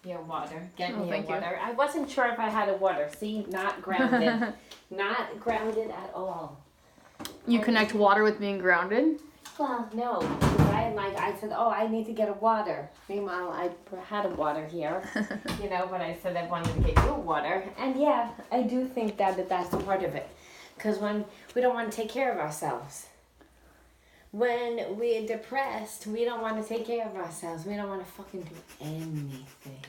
your water. Get me a thank you. water. I wasn't sure if I had a water. See, not grounded. Not grounded at all. You connect water with being grounded? Well, no. I said, oh, I need to get a water. Meanwhile, I had a water here. But I said I wanted to get you a water. And yeah, I do think that that's part of it. Because when we don't want to take care of ourselves. When we're depressed, we don't want to take care of ourselves. We don't want to fucking do anything.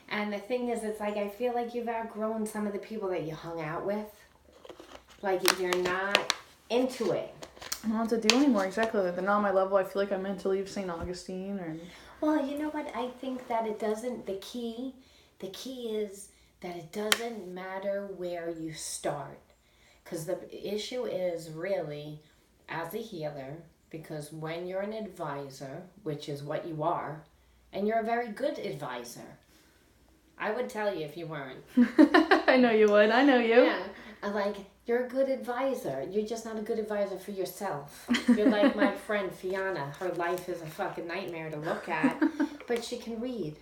And the thing is, it's like I feel like you've outgrown some of the people that you hung out with. Like you're not into it. I don't know what to do anymore. Exactly. Like, they're not on my level. I feel like I'm meant to leave St. Augustine or... Well, you know what? I think that it doesn't... The key is that it doesn't matter where you start. Because the issue is really, as a healer, because when you're an advisor, which is what you are, and you're a very good advisor. I would tell you if you weren't. I know you would. I know you. Yeah. You're a good advisor. You're just not a good advisor for yourself. You're like my friend Fiona. Her life is a fucking nightmare to look at. But she can read.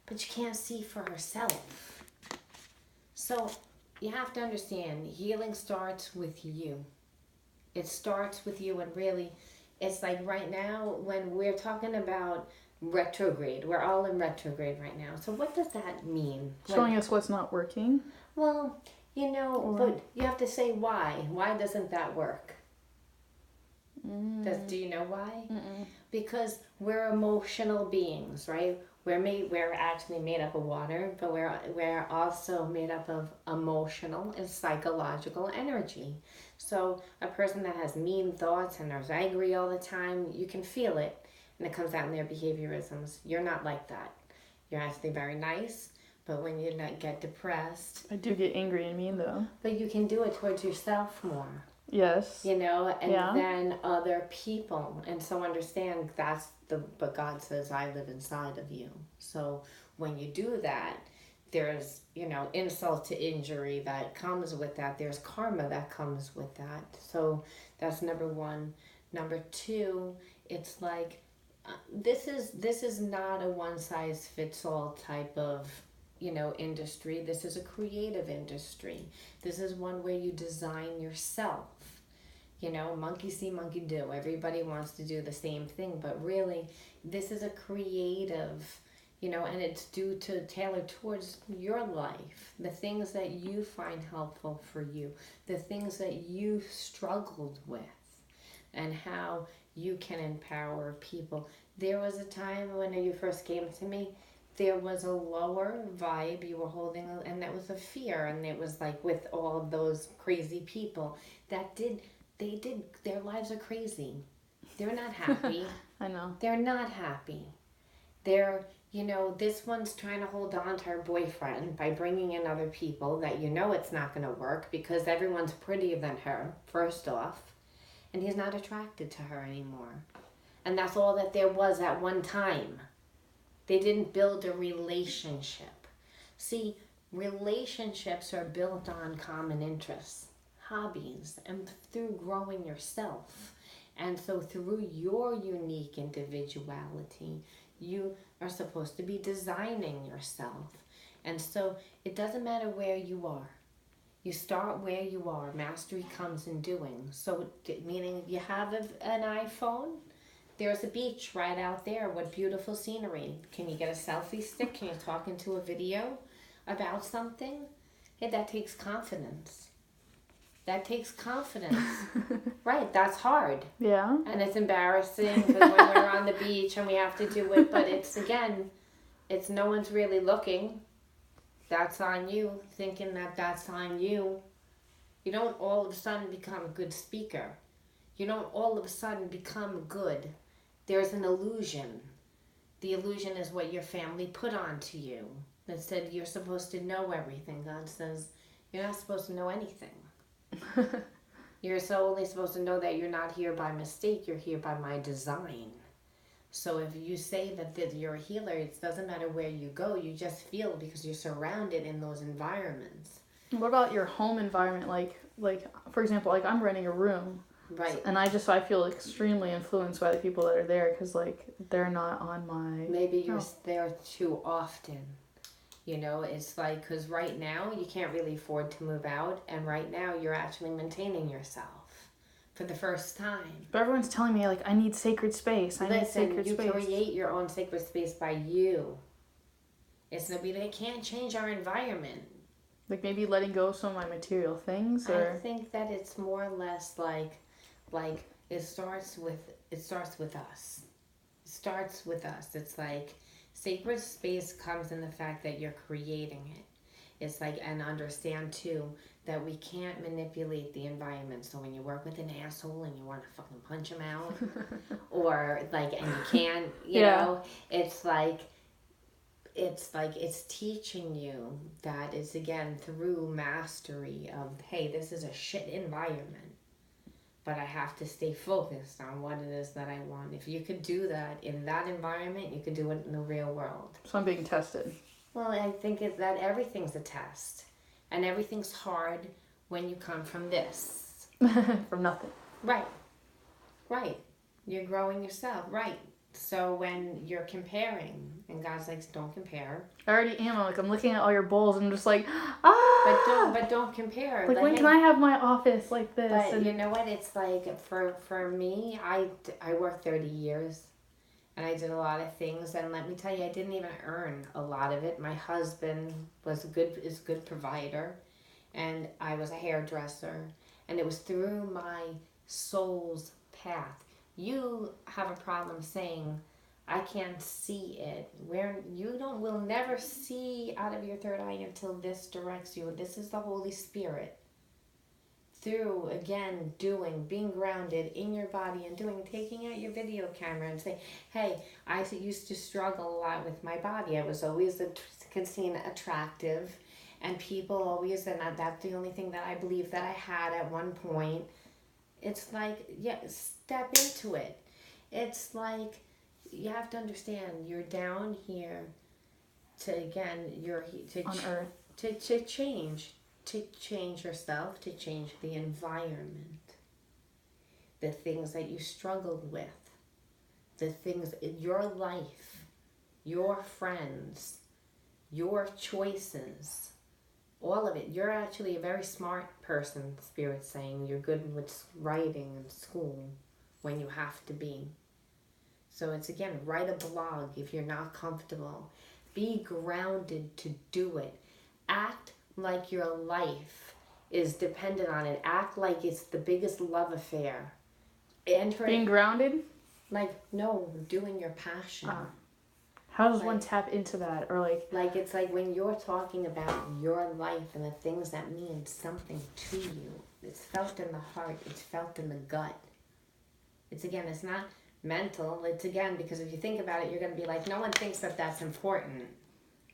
But she can't see for herself. So you have to understand, healing starts with you. It starts with you, and really, it's like right now when we're talking about retrograde. We're all in retrograde right now. So what does that mean? Showing us what's not working? Well... but you have to say why. Why doesn't that work? Do you know why? Mm-mm. Because we're emotional beings, right? We're actually made up of water, but we're also made up of emotional and psychological energy. So a person that has mean thoughts and is angry all the time, you can feel it, and it comes out in their behaviorisms. You're not like that. You're actually very nice. But when you get depressed... I do get angry and mean, though. But you can do it towards yourself more. Yes. And then other people. And so understand but God says, I live inside of you. So when you do that, there's, insult to injury that comes with that. There's karma that comes with that. So that's number one. Number two, it's like, this is not a one-size-fits-all type of... industry. This is a creative industry. This is one where you design yourself. Monkey see, monkey do. Everybody wants to do the same thing, but really, this is a creative, and it's due to tailor towards your life. The things that you find helpful for you, the things that you struggled with, and how you can empower people. There was a time when you first came to me, there was a lower vibe you were holding, and that was a fear, and it was like with all of those crazy people their lives are crazy. They're not happy. I know. They're not happy. They're, this one's trying to hold on to her boyfriend by bringing in other people that it's not going to work because everyone's prettier than her, first off, and he's not attracted to her anymore. And that's all that there was at one time. They didn't build a relationship. See, relationships are built on common interests, hobbies, and through growing yourself. And so through your unique individuality, you are supposed to be designing yourself. And so it doesn't matter where you are. You start where you are. Mastery comes in doing. So meaning if you have an iPhone, there's a beach right out there with beautiful scenery. Can you get a selfie stick? Can you talk into a video about something? That takes confidence. That takes confidence. Right, that's hard. Yeah. And it's embarrassing because when we're on the beach and we have to do it, but it's no one's really looking. That's on you, thinking that that's on you. You don't all of a sudden become a good speaker. You don't all of a sudden become good. There's an illusion. The illusion is what your family put onto you. That said you're supposed to know everything. God says you're not supposed to know anything. You're only supposed to know that you're not here by mistake. You're here by my design. So if you say that you're a healer, it doesn't matter where you go. You just feel because you're surrounded in those environments. What about your home environment? Like for example, like I'm renting a room. Right. And I feel extremely influenced by the people that are there because, like, they're not on my... Maybe you're there too often. You know, it's like, because right now you can't really afford to move out, and right now you're actually maintaining yourself for the first time. But everyone's telling me, like, I need sacred space. Listen, you create your own sacred space by you. It's nobody that can't change our environment. Like, maybe letting go of some of my material things, or... I think that it's more or less like it starts with us. It starts with us. It's like sacred space comes in the fact that you're creating it. It's like, and understand too that we can't manipulate the environment. So when you work with an asshole and you want to fucking punch him out, or like, and you can't, you know, it's like it's teaching you that it's again through mastery of, hey, this is a shit environment, but I have to stay focused on what it is that I want. If you could do that in that environment, you could do it in the real world. So I'm being tested. Well, I think that everything's a test, and everything's hard when you come from this. From nothing. Right. You're growing yourself, right. So when you're comparing, and God's like, don't compare. I already am. I'm looking at all your bowls and I'm just like, ah! But don't compare. Like, when can I have my office like this? But and... you know what? It's like, for me, I worked 30 years. And I did a lot of things. And let me tell you, I didn't even earn a lot of it. My husband is a good provider. And I was a hairdresser. And it was through my soul's path. You have a problem saying, I can't see it. Where you will never see out of your third eye until this directs you. This is the Holy Spirit. Through, again, being grounded in your body and taking out your video camera and say, hey, I used to struggle a lot with my body. I was always seen attractive, and people always, and that's the only thing that I believe that I had at one point. It's like, step into it. It's like, you have to understand, you're down here to, again, on earth. To change. To change yourself, to change the environment, the things that you struggled with, the things in your life, your friends, your choices, all of it. You're actually a very smart person, Spirit's saying. You're good with writing in school when you have to be. So it's, again, write a blog if you're not comfortable. Be grounded to do it. Act like your life is dependent on it. Act like it's the biggest love affair. Being grounded? Like, no, doing your passion. How does one tap into that? Or like it's like when you're talking about your life and the things that mean something to you. It's felt in the heart. It's felt in the gut. It's, again, it's not mental. It's, again, because if you think about it, you're going to be like, no one thinks that that's important.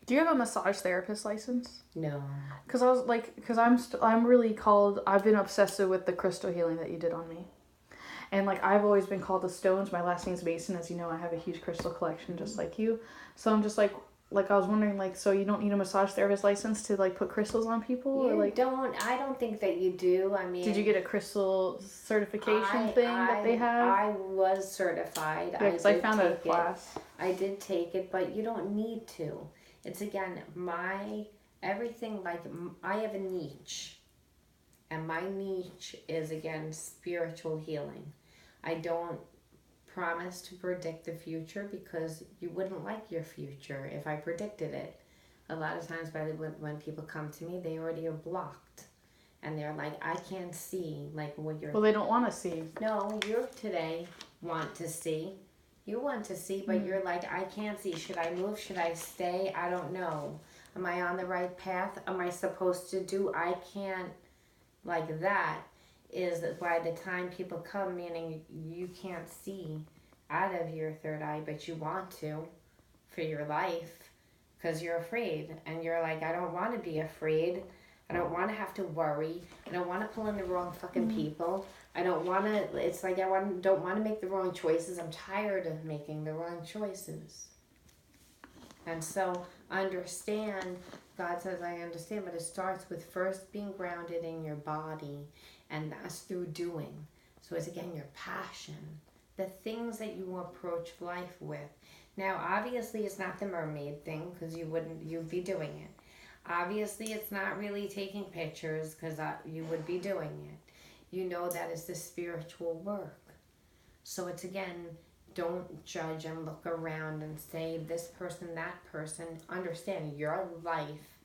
Do you have a massage therapist license? No. Because I was like, I'm really called, I've been obsessive with the crystal healing that you did on me. And like, I've always been called to stones. My last name's Mason. As you know, I have a huge crystal collection just like you. So I'm just like I was wondering, like, so you don't need a massage therapist license to like put crystals on people? You or like, I don't think that you do. I mean, did you get a crystal certification that they have? I was certified. Yeah, because I found a class. I did take it, but you don't need to. It's, again, everything, like, I have a niche, and my niche is, again, spiritual healing. I don't promise to predict the future because you wouldn't like your future if I predicted it. A lot of times when people come to me, they already are blocked, and they're like, I can't see, like, what you're... Well, they don't want to see. No, you today want to see. You want to see, but you're like, I can't see. Should I move? Should I stay? I don't know. Am I on the right path? Am I supposed to do? I can't. Like, that is by the time people come, meaning you can't see out of your third eye, but you want to for your life because you're afraid. And you're like, I don't want to be afraid. I don't want to have to worry. I don't want to pull in the wrong fucking people. I don't want to, it's like don't want to make the wrong choices. I'm tired of making the wrong choices. And so understand, God says, I understand, but it starts with first being grounded in your body, and that's through doing. So it's again your passion, the things that you approach life with. Now, obviously, it's not the mermaid thing because you'd be doing it. Obviously, it's not really taking pictures because you would be doing it. You know that is the spiritual work. So it's again, don't judge and look around and say this person, that person. Understand your life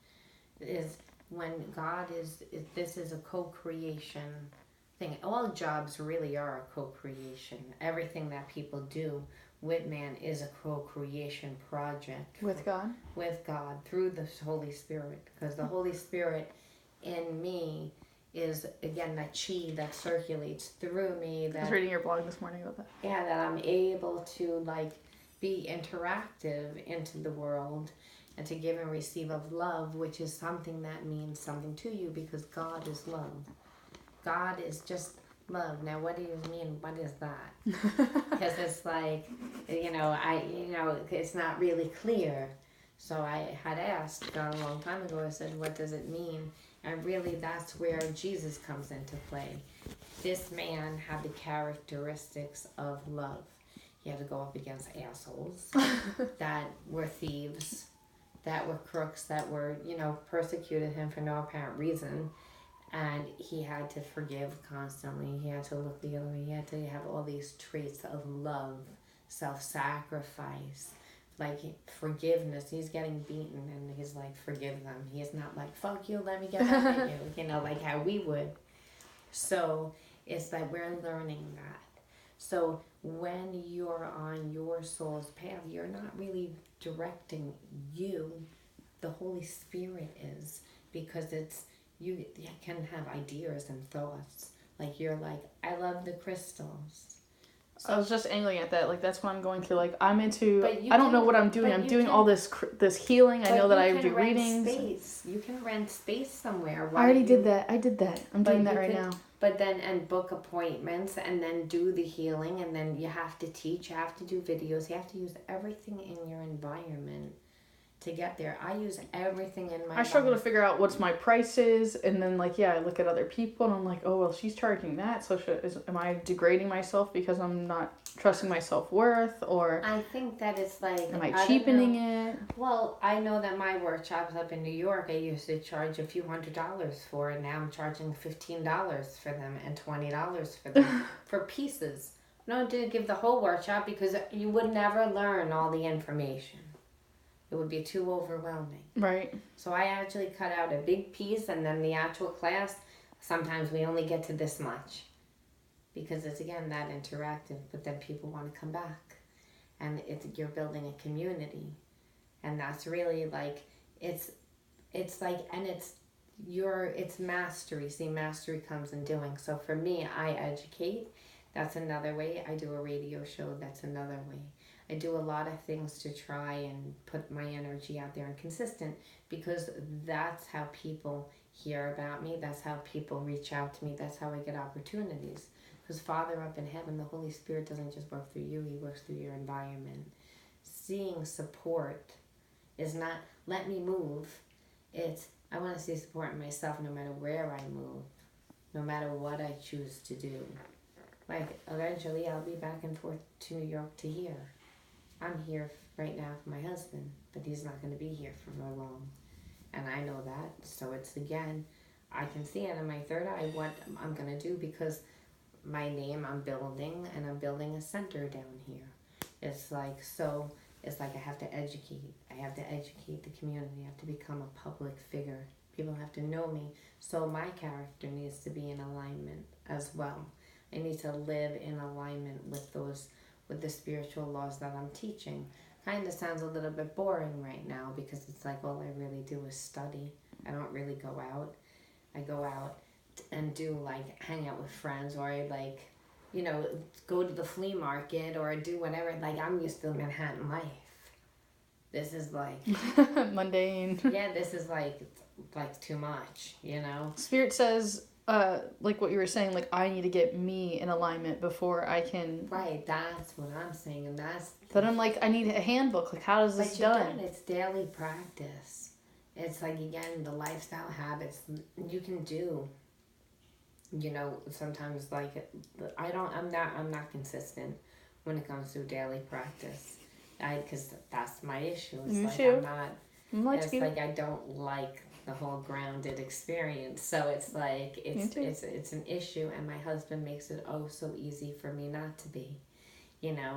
is when God is this is a co-creation thing. All jobs really are a co-creation. Everything that people do with man is a co-creation project With God? With God through the Holy Spirit, because the Holy Spirit in me is again that chi that circulates through me. That, I was reading your blog this morning about that. Yeah, that I'm able to like be interactive into the world and to give and receive of love, which is something that means something to you because God is love. God is just love. Now, what do you mean? What is that? Because it's like, it's not really clear. So I had asked God a long time ago. I said, "What does it mean?" And really, that's where Jesus comes into play. This man had the characteristics of love. He had to go up against assholes that were thieves, that were crooks, that were, persecuted him for no apparent reason. And he had to forgive constantly. He had to look the other way. He had to have all these traits of love, self-sacrifice, like forgiveness. He's getting beaten and he's like, forgive them. He's not like, fuck you, let me get back at you. Like how we would. So it's like we're learning that. So when you're on your soul's path, you're not really directing you. The Holy Spirit is, because you can have ideas and thoughts. Like you're like, I love the crystals. So I was just angling at that. Like that's what I'm going through. Like I'm into. I don't know what I'm doing. I'm doing all this healing. I know that I do readings. Space. You can rent space somewhere. I already did that. I did that. I'm doing that right now. But then and book appointments and then do the healing and then you have to teach. You have to do videos. You have to use everything in your environment to get there. I use everything in my I struggle to figure out what's my price is, and then I look at other people and I'm like, oh well, she's charging that, so am I degrading myself because I'm not trusting my self-worth? Or I think that it's like, am I cheapening it? Well, I know that my workshops up in New York, I used to charge a few $100s for, and now I'm charging $15 for them and $20 for them for pieces. No, I didn't give the whole workshop because you would never learn all the information. It would be too overwhelming. Right. So I actually cut out a big piece, and then the actual class, sometimes we only get to this much. Because it's, again, that interactive, but then people want to come back. And you're building a community. And that's really like, it's mastery. See, mastery comes in doing. So for me, I educate. That's another way. I do a radio show. That's another way. I do a lot of things to try and put my energy out there and consistent, because that's how people hear about me. That's how people reach out to me. That's how I get opportunities. Because Father up in heaven, the Holy Spirit doesn't just work through you. He works through your environment. Seeing support is not, let me move. It's, I want to see support in myself no matter where I move, no matter what I choose to do. Like, eventually I'll be back and forth to New York to here. I'm here right now for my husband, but he's not going to be here for very long. And I know that. So it's, again, I can see it in my third eye what I'm going to do, because my name I'm building, and I'm building a center down here. It's like I have to educate. I have to educate the community. I have to become a public figure. People have to know me. So my character needs to be in alignment as well. I need to live in alignment with the spiritual laws that I'm teaching. Kind of sounds a little bit boring right now, because it's like all I really do is study. I don't really go out. I go out and do hang out with friends, or I go to the flea market, or do whatever. I'm used to Manhattan life. This is mundane. Yeah, this is too much, Spirit says, what you were saying, I need to get me in alignment before I can. Right, that's what I'm saying, and that's. But I'm I need a handbook. How does this done? It's daily practice. It's again, the lifestyle habits you can do. sometimes like I'm not consistent when it comes to daily practice. Because that's my issue. It's You like too. Like it's you. like I don't like the whole grounded experience. So it's like Me too. it's an issue, and my husband makes it oh so easy for me not to be.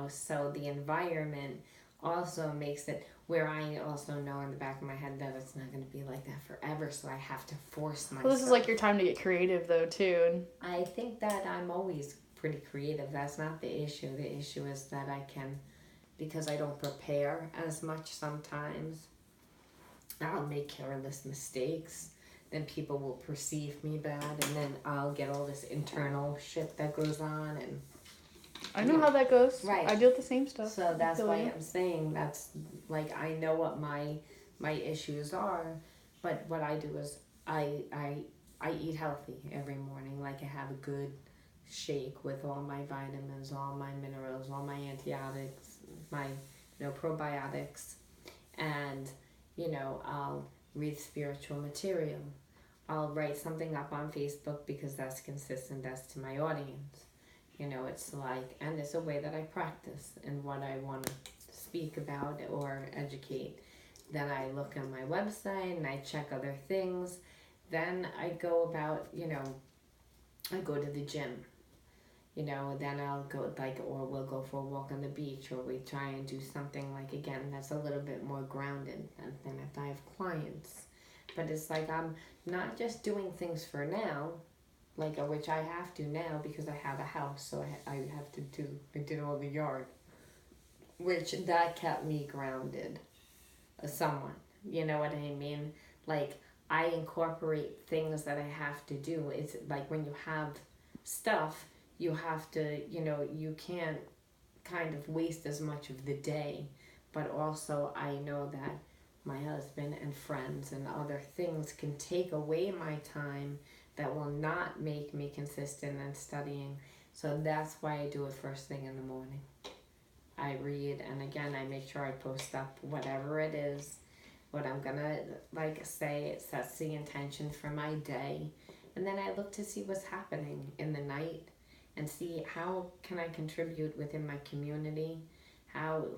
So the environment also makes it where I also know in the back of my head that it's not going to be like that forever, so I have to force myself. Well, this is like your time to get creative though too. And I think that I'm always pretty creative. That's not the issue. The issue is that I can, because I don't prepare as much sometimes, I'll make careless mistakes. Then people will perceive me bad, and then I'll get all this internal shit that goes on, and I know how that goes. Right. I deal with the same stuff. so that's why I'm saying that's like I know what my issues are, but what I do is I eat healthy every morning. Like I have a good shake with all my vitamins, all my minerals, all my antibiotics, my probiotics, and I'll read spiritual material. I'll write something up on Facebook because that's consistent. That's to my audience. It's like, and it's a way that I practice and what I want to speak about or educate. Then I look on my website and I check other things. Then I go about, I go to the gym. Then I'll go or we'll go for a walk on the beach, or we try and do something like, again, that's a little bit more grounded than if I have clients. But it's like I'm not just doing things for now, which I have to now because I have a house, so I have to do, I did all the yard, which that kept me grounded, somewhat. You know what I mean? Like, I incorporate things that I have to do. It's like when you have stuff, you have to, you can't kind of waste as much of the day. But also, I know that my husband and friends and other things can take away my time that will not make me consistent in studying. So that's why I do it first thing in the morning. I read, and again, I make sure I post up whatever it is, what I'm gonna say. It sets the intention for my day, and then I look to see what's happening in the night, and see how can I contribute within my community.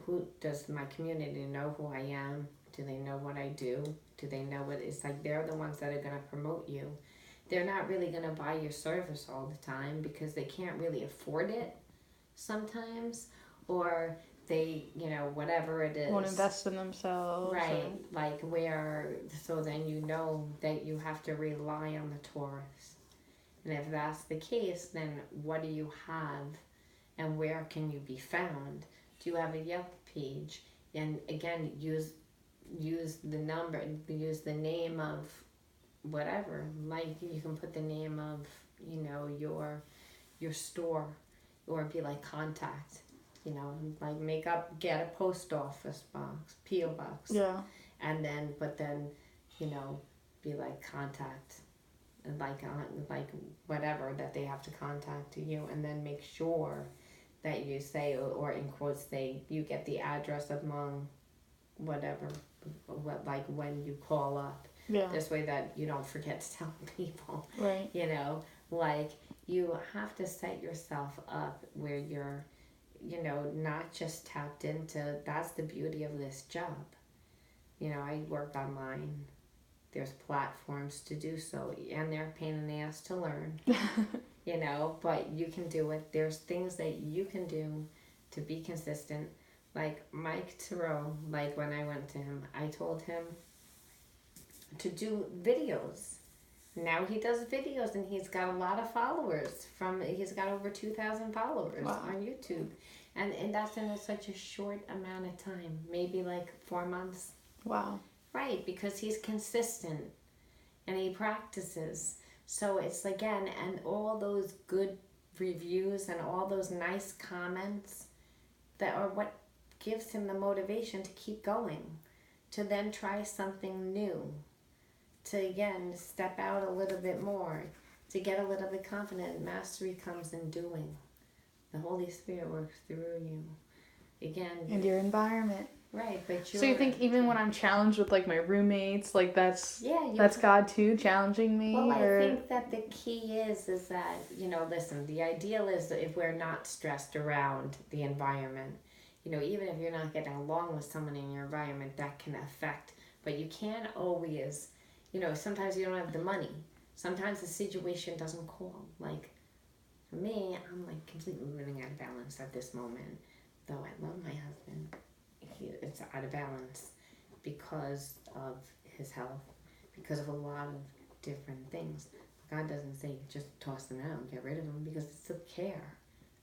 Who does my community know who I am? Do they know what I do? Do they know what it's like? They're the ones that are gonna promote you. They're not really gonna buy your service all the time because they can't really afford it sometimes, or they, whatever it is. Won't invest in themselves. Right. So then you know that you have to rely on the tourists. And if that's the case, then what do you have and where can you be found? Do you have a Yelp page? And again, use the number, use the name of whatever. Like you can put the name of, your store, or be like contact. Get a post office box, P.O. box. Yeah. And then, be like contact, and like whatever that they have to contact to you, and then make sure that you say, or in quotes say, you get the address among whatever, when you call up. Yeah. This way that you don't forget to tell people. Right. You have to set yourself up where you're, not just tapped into. That's the beauty of this job. I work online. There's platforms to do so, and they're a pain in the ass to learn. But you can do it. There's things that you can do to be consistent. Like Mike Thoreau, when I went to him, I told him to do videos. Now he does videos, and he's got a lot of followers. He's got over 2,000 followers on YouTube, and that's in such a short amount of time, maybe 4 months. Wow. Right, because he's consistent, and he practices. So it's again, and all those good reviews and all those nice comments that are what gives him the motivation to keep going, to then try something new, to again step out a little bit more, to get a little bit confident. Mastery comes in doing. The Holy Spirit works through you. Again. And your environment. Right, but So you think even when I'm challenged with like my roommates, like that's God too challenging me? Well, I think that the key is that, listen, the ideal is that if we're not stressed around the environment, even if you're not getting along with someone in your environment, that can affect, but you can't always, sometimes you don't have the money. Sometimes the situation doesn't call. Like, for me, I'm like completely living out of balance at this moment. Though I love my husband, it's out of balance because of his health, because of a lot of different things. God doesn't say just toss them out, get rid of them, because it's still care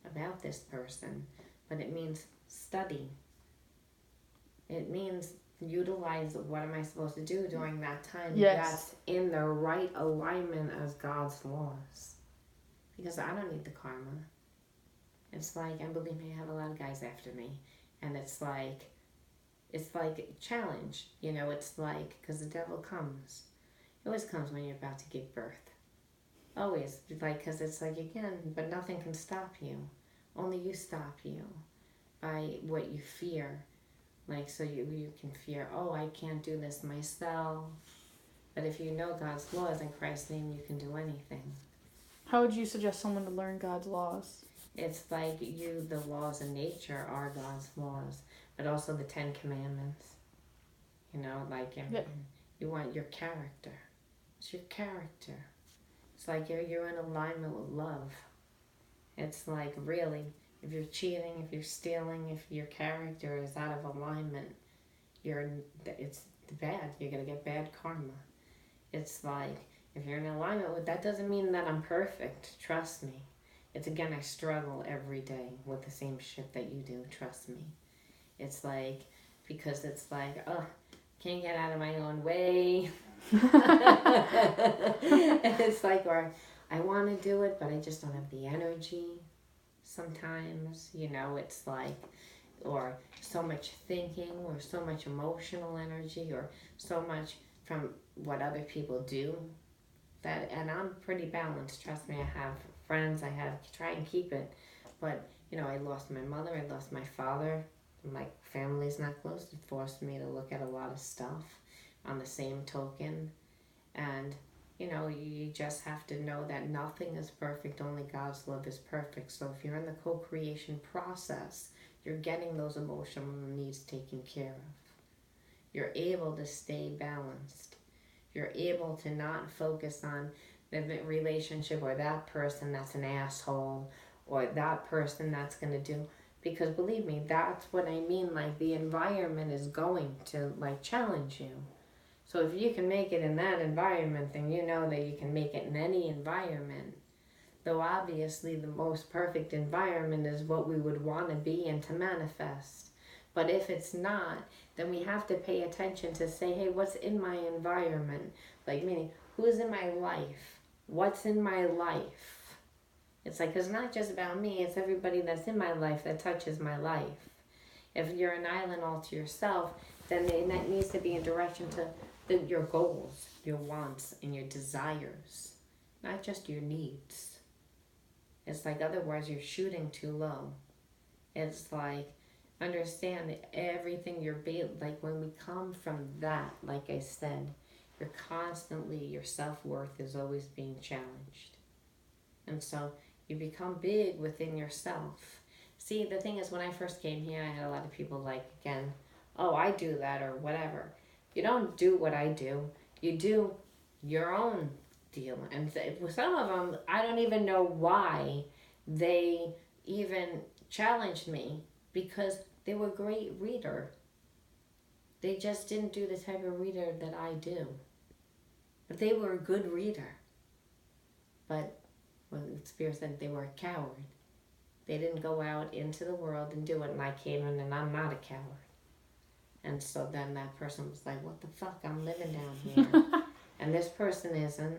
about this person. But it means study. It means utilize what am I supposed to do during that time that's in the right alignment as God's laws. Because I don't need the karma. It's like, and believe me, I have a lot of guys after me. And it's like challenge, it's like, because the devil comes. It always comes when you're about to give birth. Always, like, because it's like, again, but nothing can stop you. Only you stop you by what you fear. Like, so you can fear, oh, I can't do this myself. But if you know God's laws in Christ's name, you can do anything. How would you suggest someone to learn God's laws? It's like the laws of nature are God's laws, but also the 10 Commandments. You want your character. It's your character. It's like you're in alignment with love. It's like, really, if you're cheating, if you're stealing, if your character is out of alignment, it's bad. You're going to get bad karma. It's like, if you're in alignment with that, doesn't mean that I'm perfect. Trust me. It's, again, I struggle every day with the same shit that you do. Trust me. It's like, because it's like, oh, can't get out of my own way. It's like, or I want to do it, but I just don't have the energy sometimes. It's like, or so much thinking, or so much emotional energy, or so much from what other people do. And I'm pretty balanced. Trust me, I have friends, try and keep it. But, I lost my mother, I lost my father. My family's not close. It forced me to look at a lot of stuff on the same token. And, you just have to know that nothing is perfect. Only God's love is perfect. So if you're in the co-creation process, you're getting those emotional needs taken care of. You're able to stay balanced. You're able to not focus on the relationship or that person that's an asshole or that person that's going to do. Because believe me, that's what I mean. Like, the environment is going to, like, challenge you. So if you can make it in that environment, then you know that you can make it in any environment. Though obviously the most perfect environment is what we would want to be and to manifest. But if it's not, then we have to pay attention to say, hey, what's in my environment? Like, meaning, who's in my life? What's in my life? It's like, it's not just about me, it's everybody that's in my life that touches my life. If you're an island all to yourself, then that needs to be in direction to your goals, your wants, and your desires, not just your needs. It's like, otherwise you're shooting too low. It's like, understand that everything like, when we come from that, like I said, you're constantly, your self-worth is always being challenged. And so you become big within yourself. See, the thing is, when I first came here, I had a lot of people like, again, oh, I do that or whatever. You don't do what I do. You do your own deal. And some of them, I don't even know why they even challenged me, because they were a great reader. They just didn't do the type of reader that I do. But they were a good reader. But the Spirit said they were a coward. They didn't go out into the world and do it, and I came in and I'm not a coward. And so then that person was like, what the fuck, I'm living down here. And this person isn't.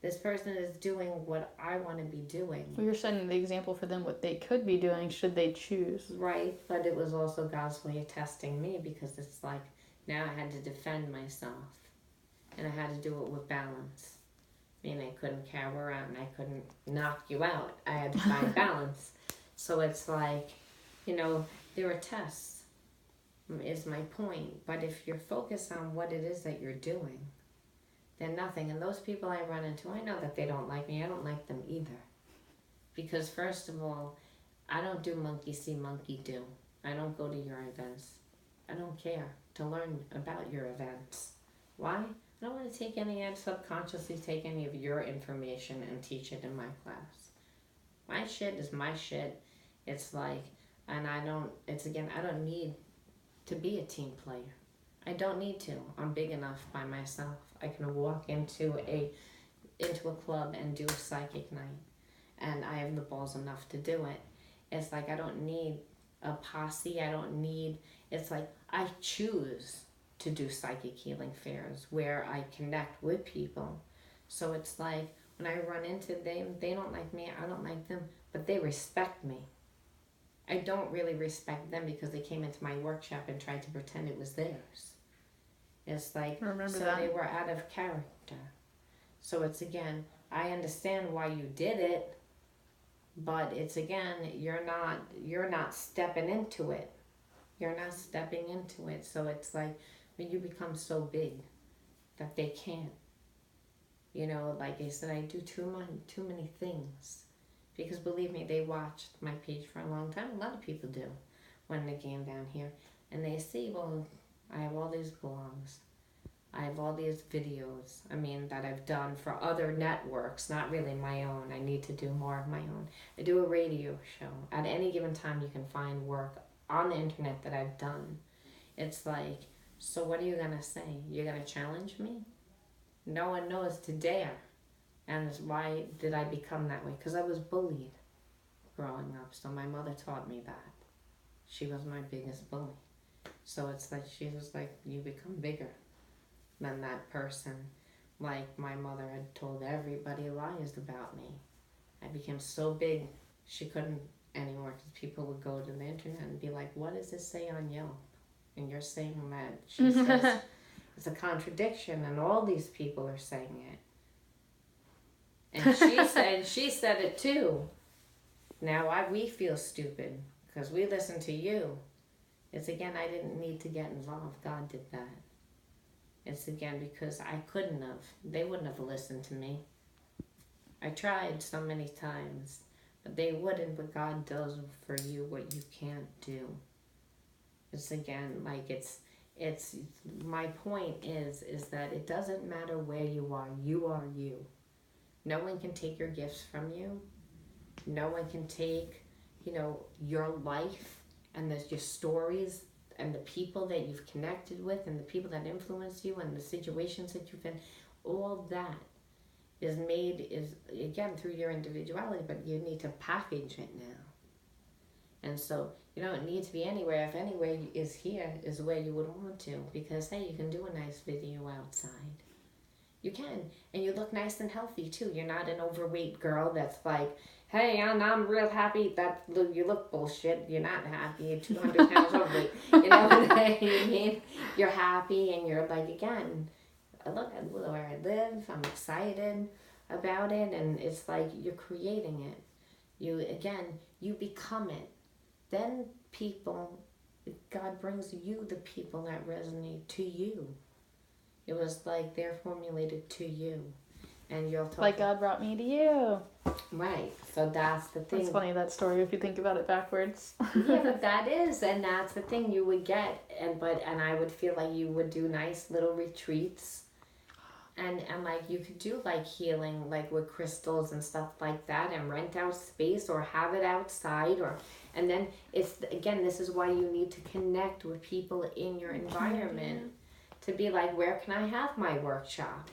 This person is doing what I want to be doing. Well, you're setting the example for them what they could be doing should they choose. Right, but it was also God's way of testing me, because it's like, now I had to defend myself. And I had to do it with balance. I mean, I couldn't cower out and I couldn't knock you out. I had to find balance. So it's like, there were tests. is my point. But if you're focused on what it is that you're doing, then nothing. And those people I run into, I know that they don't like me. I don't like them either. Because first of all, I don't do monkey see, monkey do. I don't go to your events. I don't care to learn about your events. Why? I don't want to take any, and subconsciously take any of your information and teach it in my class. My shit is my shit. It's like, and I don't need to be a team player. I don't need to. I'm big enough by myself. I can walk into a club and do a psychic night. And I have the balls enough to do it. It's like I don't need a posse. It's like I choose to do psychic healing fairs where I connect with people. So it's like when I run into them, they don't like me, I don't like them, but they respect me. I don't really respect them because they came into my workshop and tried to pretend it was theirs. It's like, they were out of character. So it's again, I understand why you did it, but it's again, you're not stepping into it. You're not stepping into it. So it's like when you become so big that they can't. Like I said, I do too many things. Because believe me, they watched my page for a long time. A lot of people do when they came down here. And they see, well, I have all these blogs. I have all these videos, that I've done for other networks, not really my own. I need to do more of my own. I do a radio show. At any given time, you can find work on the internet that I've done. It's like, so what are you going to say? You're going to challenge me? No one knows to dare. And why did I become that way? Because I was bullied growing up. So my mother taught me that. She was my biggest bully. So it's like, she was like, you become bigger than that person. Like my mother had told everybody lies about me. I became so big, she couldn't anymore because people would go to the internet and be like, what does this say on Yelp? And you're saying that. She says it's a contradiction and all these people are saying it. And she said it too. Now we feel stupid because we listen to you. It's again, I didn't need to get involved. God did that. It's again because I couldn't have. They wouldn't have listened to me. I tried so many times, but they wouldn't. But God does for you what you can't do. It's again like it's. My point is that it doesn't matter where you are. You are you. No one can take your gifts from you. No one can take, your life and your stories and the people that you've connected with and the people that influence you and the situations that you've been. All that is again through your individuality, but you need to package it now. And so you don't need to be anywhere. If anywhere is here is where you would want to, because hey, you can do a nice video outside. You can. And you look nice and healthy, too. You're not an overweight girl that's like, hey, I'm real happy. That you look bullshit. You're not happy. You're 200 pounds overweight. You know what I mean? You're happy and you're like, again, look at where I live. I'm excited about it. And it's like you're creating it. You become it. Then God brings you the people that resonate to you. It was like they're formulated to you. And you'll talk. Like God brought me to you. Right. So that's the thing. It's funny, that story, if you think about it backwards. Yeah, but that's the thing you would get. And I would feel like you would do nice little retreats. And like you could do like healing, like with crystals and stuff like that, and rent out space or have it outside and then this is why you need to connect with people in your environment. To be like, where can I have my workshop?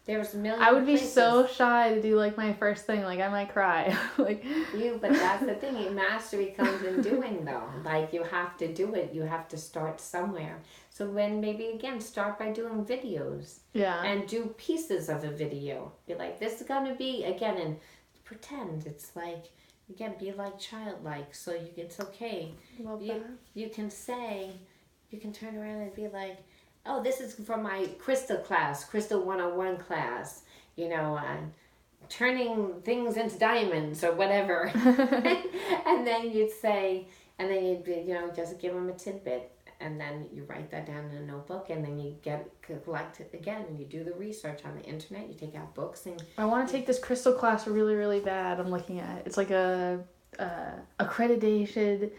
There's a million I would be places. so shy to do like my first thing. Like I might cry. But that's the thing. Mastery comes in doing though. Like you have to do it. You have to start somewhere. So when maybe again start by doing videos. Yeah. And do pieces of a video. Be like, this is gonna be again, and pretend it's like again. Be like childlike. So it's okay. Love that. You can say, you can turn around and be like, oh, this is from my Crystal class, Crystal 101 class, turning things into diamonds or whatever. And then you'd say, and then you'd be, just give them a tidbit. and then you write that down in a notebook, and then you collect it again, and you do the research on the internet. You take out books, and I want to take this crystal class really, really bad. I'm looking at it. It's like a accredited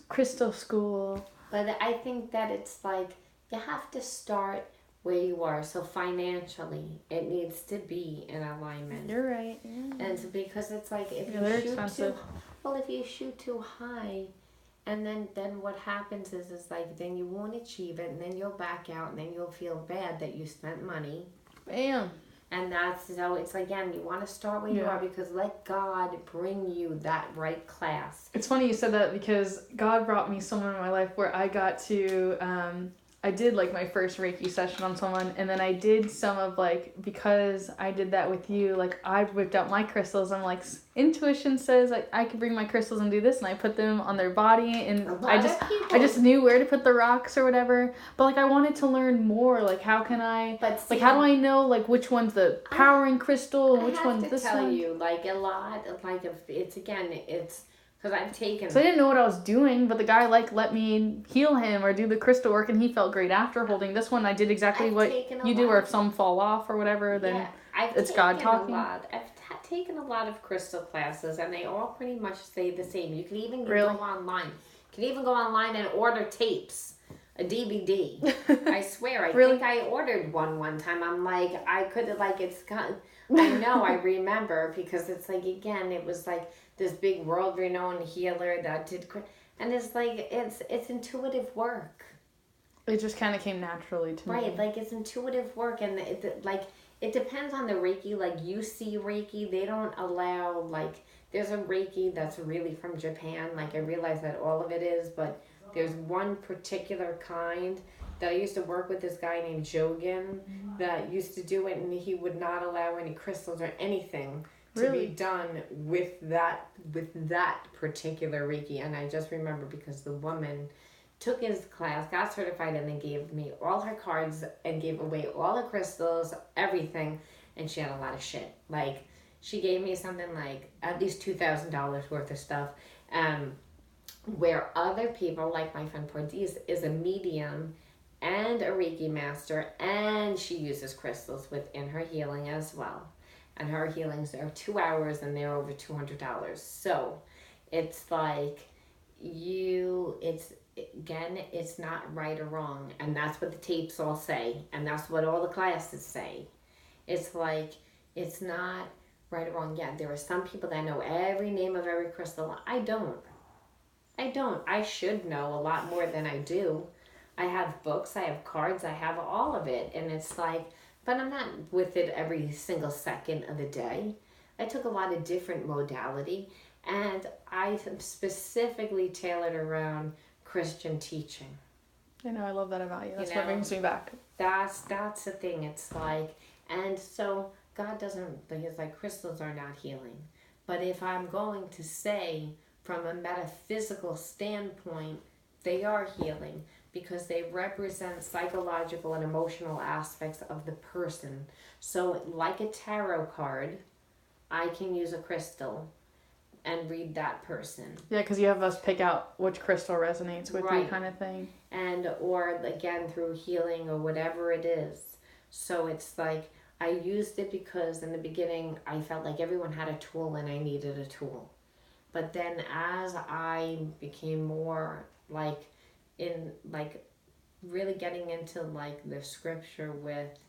crystal school. But I think that it's like you have to start where you are. So financially, it needs to be in alignment. You're right. Yeah. And it's because it's like if you they're shoot expensive. if you shoot too high, and then what happens is like then you won't achieve it, and then you'll back out, and then you'll feel bad that you spent money. Bam. And that's so it's again, you want to start where you are, because let God bring you that right class. It's funny you said that, because God brought me someone in my life where I got to I did like my first Reiki session on someone, and then I did some of like, because I did that with you, like I whipped out my crystals. I'm like, intuition says like I could bring my crystals and do this, and I put them on their body, and I just knew where to put the rocks or whatever. But like I wanted to learn more, like how can I, like how do I know like which one's the powering crystal and which one's this one? I have to tell you, like a lot, like if it's because I've taken... So I didn't know what I was doing, but the guy like let me heal him or do the crystal work, and he felt great after holding this one. I did exactly what you do, or if some fall off or whatever, then it's God talking. I've taken a lot of crystal classes, and they all pretty much say the same. You can even go online. You can even go online and order tapes, a DVD. I swear, I think I ordered one time. I'm like, I could have, like, it's got... I know, I remember, because it's like, again, it was like this big world-renowned healer that did, and it's like, it's intuitive work. It just kind of came naturally to me. Right, like it's intuitive work, and it depends on the Reiki. Like you see Reiki, they don't allow, like, there's a Reiki that's really from Japan. Like I realize that all of it is, but there's one particular kind that I used to work with, this guy named Jogan that used to do it, and he would not allow any crystals or anything to be done with that particular Reiki. And I just remember because the woman took his class, got certified, and then gave me all her cards and gave away all the crystals, everything, and she had a lot of shit. Like she gave me something like at least $2,000 worth of stuff. Where other people, like my friend Portiz, is a medium and a Reiki master, and she uses crystals within her healing as well. And her healings are 2 hours, and they're over $200. So it's like it's not right or wrong, and that's what the tapes all say, and that's what all the classes say. It's like, it's not right or wrong. Yeah, there are some people that know every name of every crystal. I don't. I should know a lot more than I do. I have books, I have cards, I have all of it. And it's like, but I'm not with it every single second of the day. I took a lot of different modality, and I specifically tailored around Christian teaching. I know, I love that about you. That's what brings me back. That's the thing. It's like, and so God doesn't, because like crystals are not healing. But if I'm going to say from a metaphysical standpoint, they are healing, because they represent psychological and emotional aspects of the person. So like a tarot card, I can use a crystal and read that person. Yeah, because you have us pick out which crystal resonates with you, kind of thing. And or again through healing or whatever it is. So it's like I used it because in the beginning I felt like everyone had a tool and I needed a tool. But then as I became more like in like really getting into like the scripture with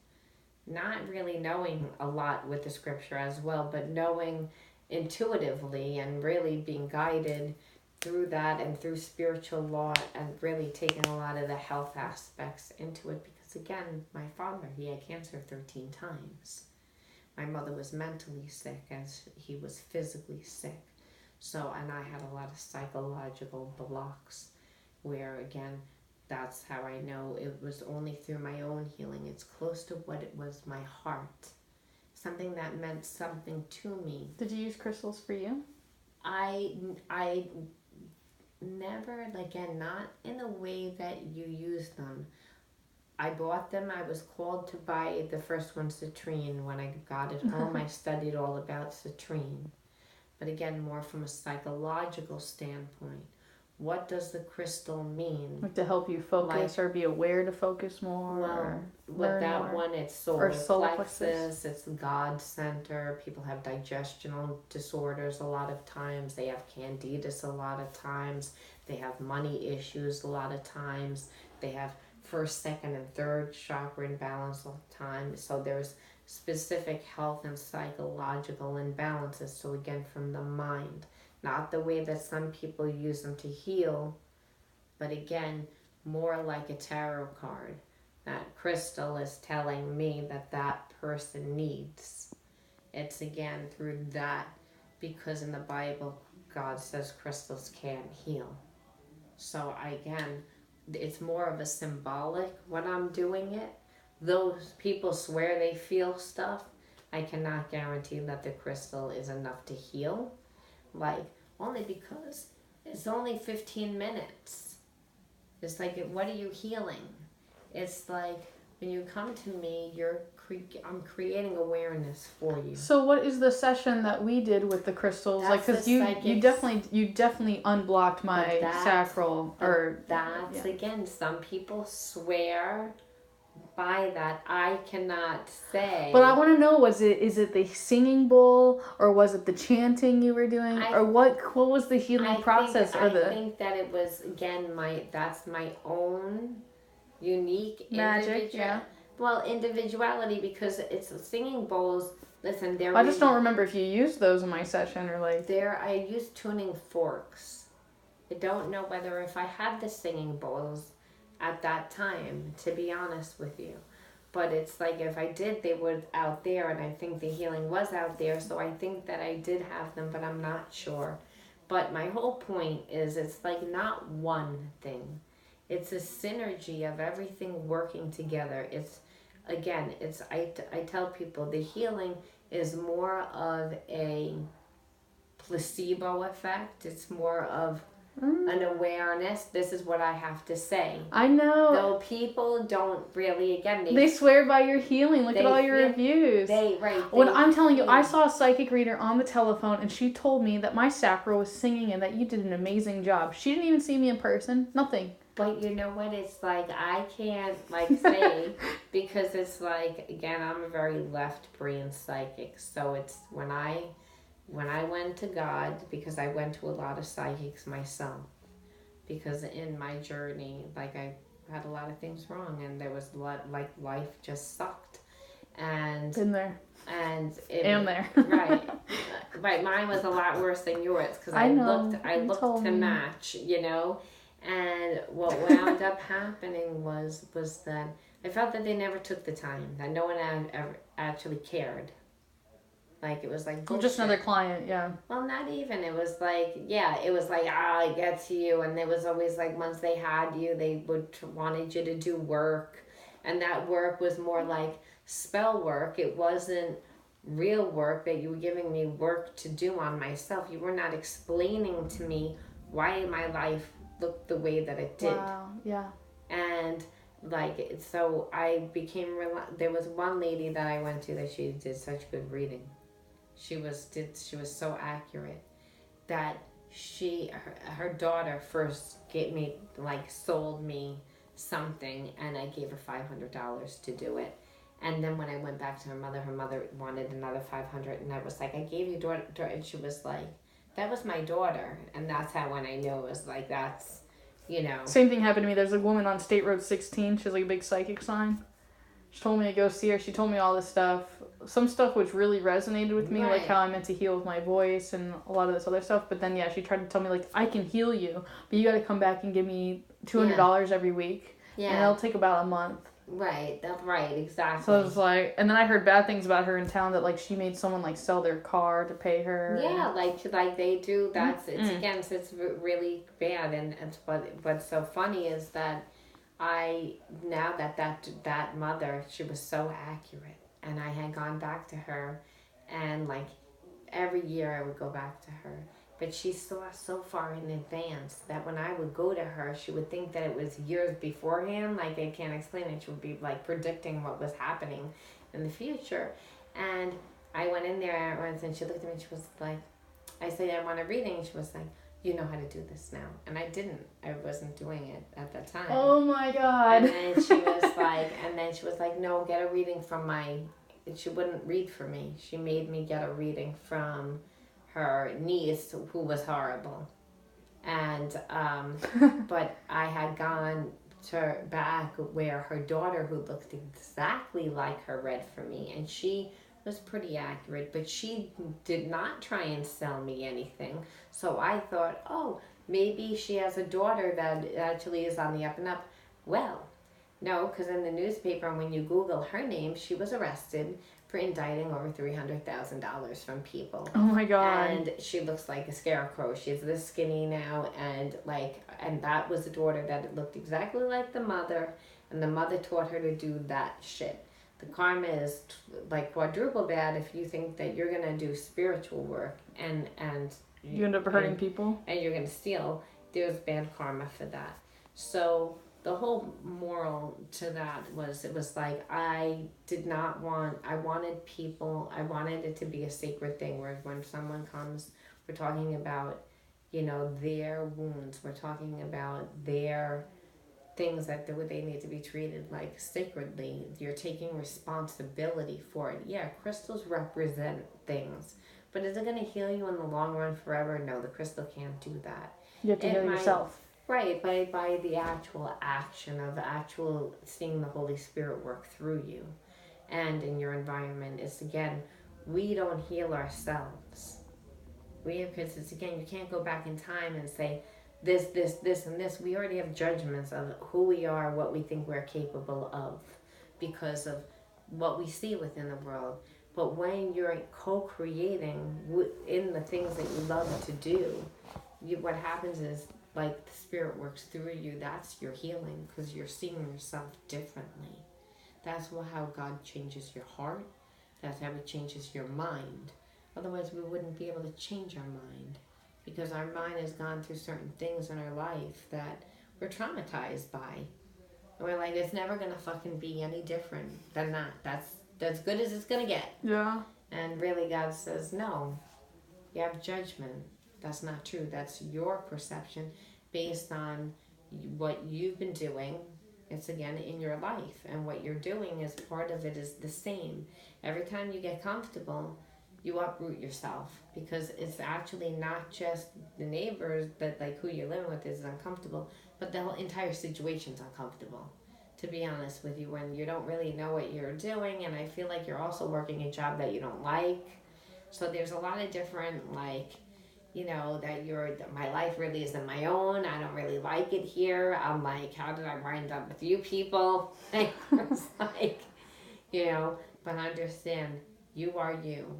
not really knowing a lot with the scripture as well, but knowing intuitively and really being guided through that and through spiritual law, and really taking a lot of the health aspects into it, because again, my father, he had cancer 13 times. My mother was mentally sick as he was physically sick. So, and I had a lot of psychological blocks where, again, that's how I know it was only through my own healing. It's close to what it was, my heart. Something that meant something to me. Did you use crystals for you? I never, again, not in the way that you use them. I bought them. I was called to buy the first one, citrine. When I got it home, I studied all about citrine. But again, more from a psychological standpoint, what does the crystal mean? Like to help you focus or be aware to focus more. Well, with learn that more. one, it's Or solar solar plexus. It's God center. People have digestional disorders a lot of times. They have candidias a lot of times. They have money issues a lot of times. They have first, second, and third chakra imbalance all the time. So there's specific health and psychological imbalances. So again, from the mind, not the way that some people use them to heal, but again, more like a tarot card. That crystal is telling me that that person needs. It's again through that, because in the Bible, God says crystals can't heal. So again, it's more of a symbolic when I'm doing it. Those people swear they feel stuff. I cannot guarantee that the crystal is enough to heal. Like, only because it's only 15 minutes. It's like, what are you healing? It's like, when you come to me, I'm creating awareness for you. So what is the session that we did with the crystals? That's like, because you definitely unblocked my sacral. Again, some people swear by that. I cannot say. But I want to know, is it the singing bowl, or was it the chanting you were doing, or what was the healing process? I think that it was, again, that's my own unique magic, individuality, because it's singing bowls. Listen, I just don't remember if you used those in my session or like. I used tuning forks. I don't know whether if I had the singing bowls at that time, to be honest with you. But it's like, if I did, they were out there, and I think the healing was out there, so I think that I did have them, but I'm not sure. But my whole point is, it's like not one thing. It's a synergy of everything working together. I tell people the healing is more of a placebo effect. It's more of an awareness. This is what I have to say. I know. Though people don't really, again, they swear by your healing. Look at all your reviews. I'm telling you, I saw a psychic reader on the telephone, and she told me that my sacral was singing and that you did an amazing job. She didn't even see me in person. Nothing. But you know what? It's like, I can't say, because it's like, again, I'm a very left brain psychic. So it's when I went to God, because I went to a lot of psychics myself, because in my journey, like, I had a lot of things wrong, and there was a lot, like, life just sucked. And been there. And am there. Right. Right. Mine was a lot worse than yours, because I looked to match, And what wound up happening was that I felt that they never took the time, that no one ever actually cared. Like, it was like bullshit. Just another client, yeah. Well, not even. It was like, I get to you. And there was always, like, once they had you, they wanted you to do work. And that work was more like spell work. It wasn't real work that you were giving me work to do on myself. You were not explaining to me why my life looked the way that it did. Wow, yeah. And so I became there was one lady that I went to that she did such good reading. She was so accurate that her daughter first sold me something, and I gave her $500 to do it. And then when I went back to her mother wanted another $500, and I was like, I gave you daughter, and she was like, that was my daughter. And that's how, when I knew, it was like, that's, Same thing happened to me. There's a woman on State Road 16. She has like a big psychic sign. She told me to go see her. She told me all this stuff. Some stuff which really resonated with me, like how I meant to heal with my voice and a lot of this other stuff. But then, she tried to tell me, like, I can heal you, but you got to come back and give me $200 every week. Yeah. And it'll take about a month. Right, that's right, exactly. So it was like, and then I heard bad things about her in town, that like she made someone like sell their car to pay her. Yeah, like they do. That's it's really bad. And what's so funny is that now that mother, she was so accurate, and I had gone back to her, and like every year I would go back to her. But she saw so far in advance that when I would go to her, she would think that it was years beforehand. Like, I can't explain it. She would be, like, predicting what was happening in the future. And I went in there once, and she looked at me, and she was like, I said, I want a reading. And she was like, you know how to do this now. And I didn't. I wasn't doing it at that time. Oh my God. And then she was like, no, get a reading from my, she wouldn't read for me. She made me get a reading from her niece, who was horrible. And, but I had gone to back where her daughter, who looked exactly like her, read for me. And she was pretty accurate, but she did not try and sell me anything. So I thought, oh, maybe she has a daughter that actually is on the up and up. Well, no, because in the newspaper, when you Google her name, she was arrested for indicting over $300,000 from people. Oh my God. And she looks like a scarecrow. She's this skinny now, and that was the daughter that looked exactly like the mother, and the mother taught her to do that shit. The karma is like quadruple bad if you think that you're gonna do spiritual work and you end up hurting people, and you're gonna steal. There's bad karma for that. So the whole moral to that was, it was like, I wanted it to be a sacred thing where when someone comes, we're talking about, their wounds, we're talking about their things that they need to be treated like sacredly. You're taking responsibility for it. Yeah, crystals represent things, but is it going to heal you in the long run forever? No, the crystal can't do that. You have to heal yourself. Right, by the actual action of actual seeing the Holy Spirit work through you and in your environment. It's, again, we don't heal ourselves. Because it's, again, you can't go back in time and say this, and this. We already have judgments of who we are, what we think we're capable of because of what we see within the world. But when you're co-creating in the things that you love to do, what happens is, like, the Spirit works through you. That's your healing, because you're seeing yourself differently. That's how God changes your heart. That's how He changes your mind. Otherwise, we wouldn't be able to change our mind, because our mind has gone through certain things in our life that we're traumatized by. And we're like, it's never going to fucking be any different than that. That's good as it's going to get. Yeah. And really, God says, no, you have judgment. That's not true. That's your perception based on what you've been doing. It's, again, in your life. And what you're doing is part of it is the same. Every time you get comfortable, you uproot yourself, because it's actually not just the neighbors that, like, who you're living with is uncomfortable, but the whole entire situation's uncomfortable, to be honest with you, when you don't really know what you're doing. And I feel like you're also working a job that you don't like. So there's a lot of different, like, that my life really isn't my own. I don't really like it here. I'm like, how did I wind up with you people? It's like, but understand, you are you.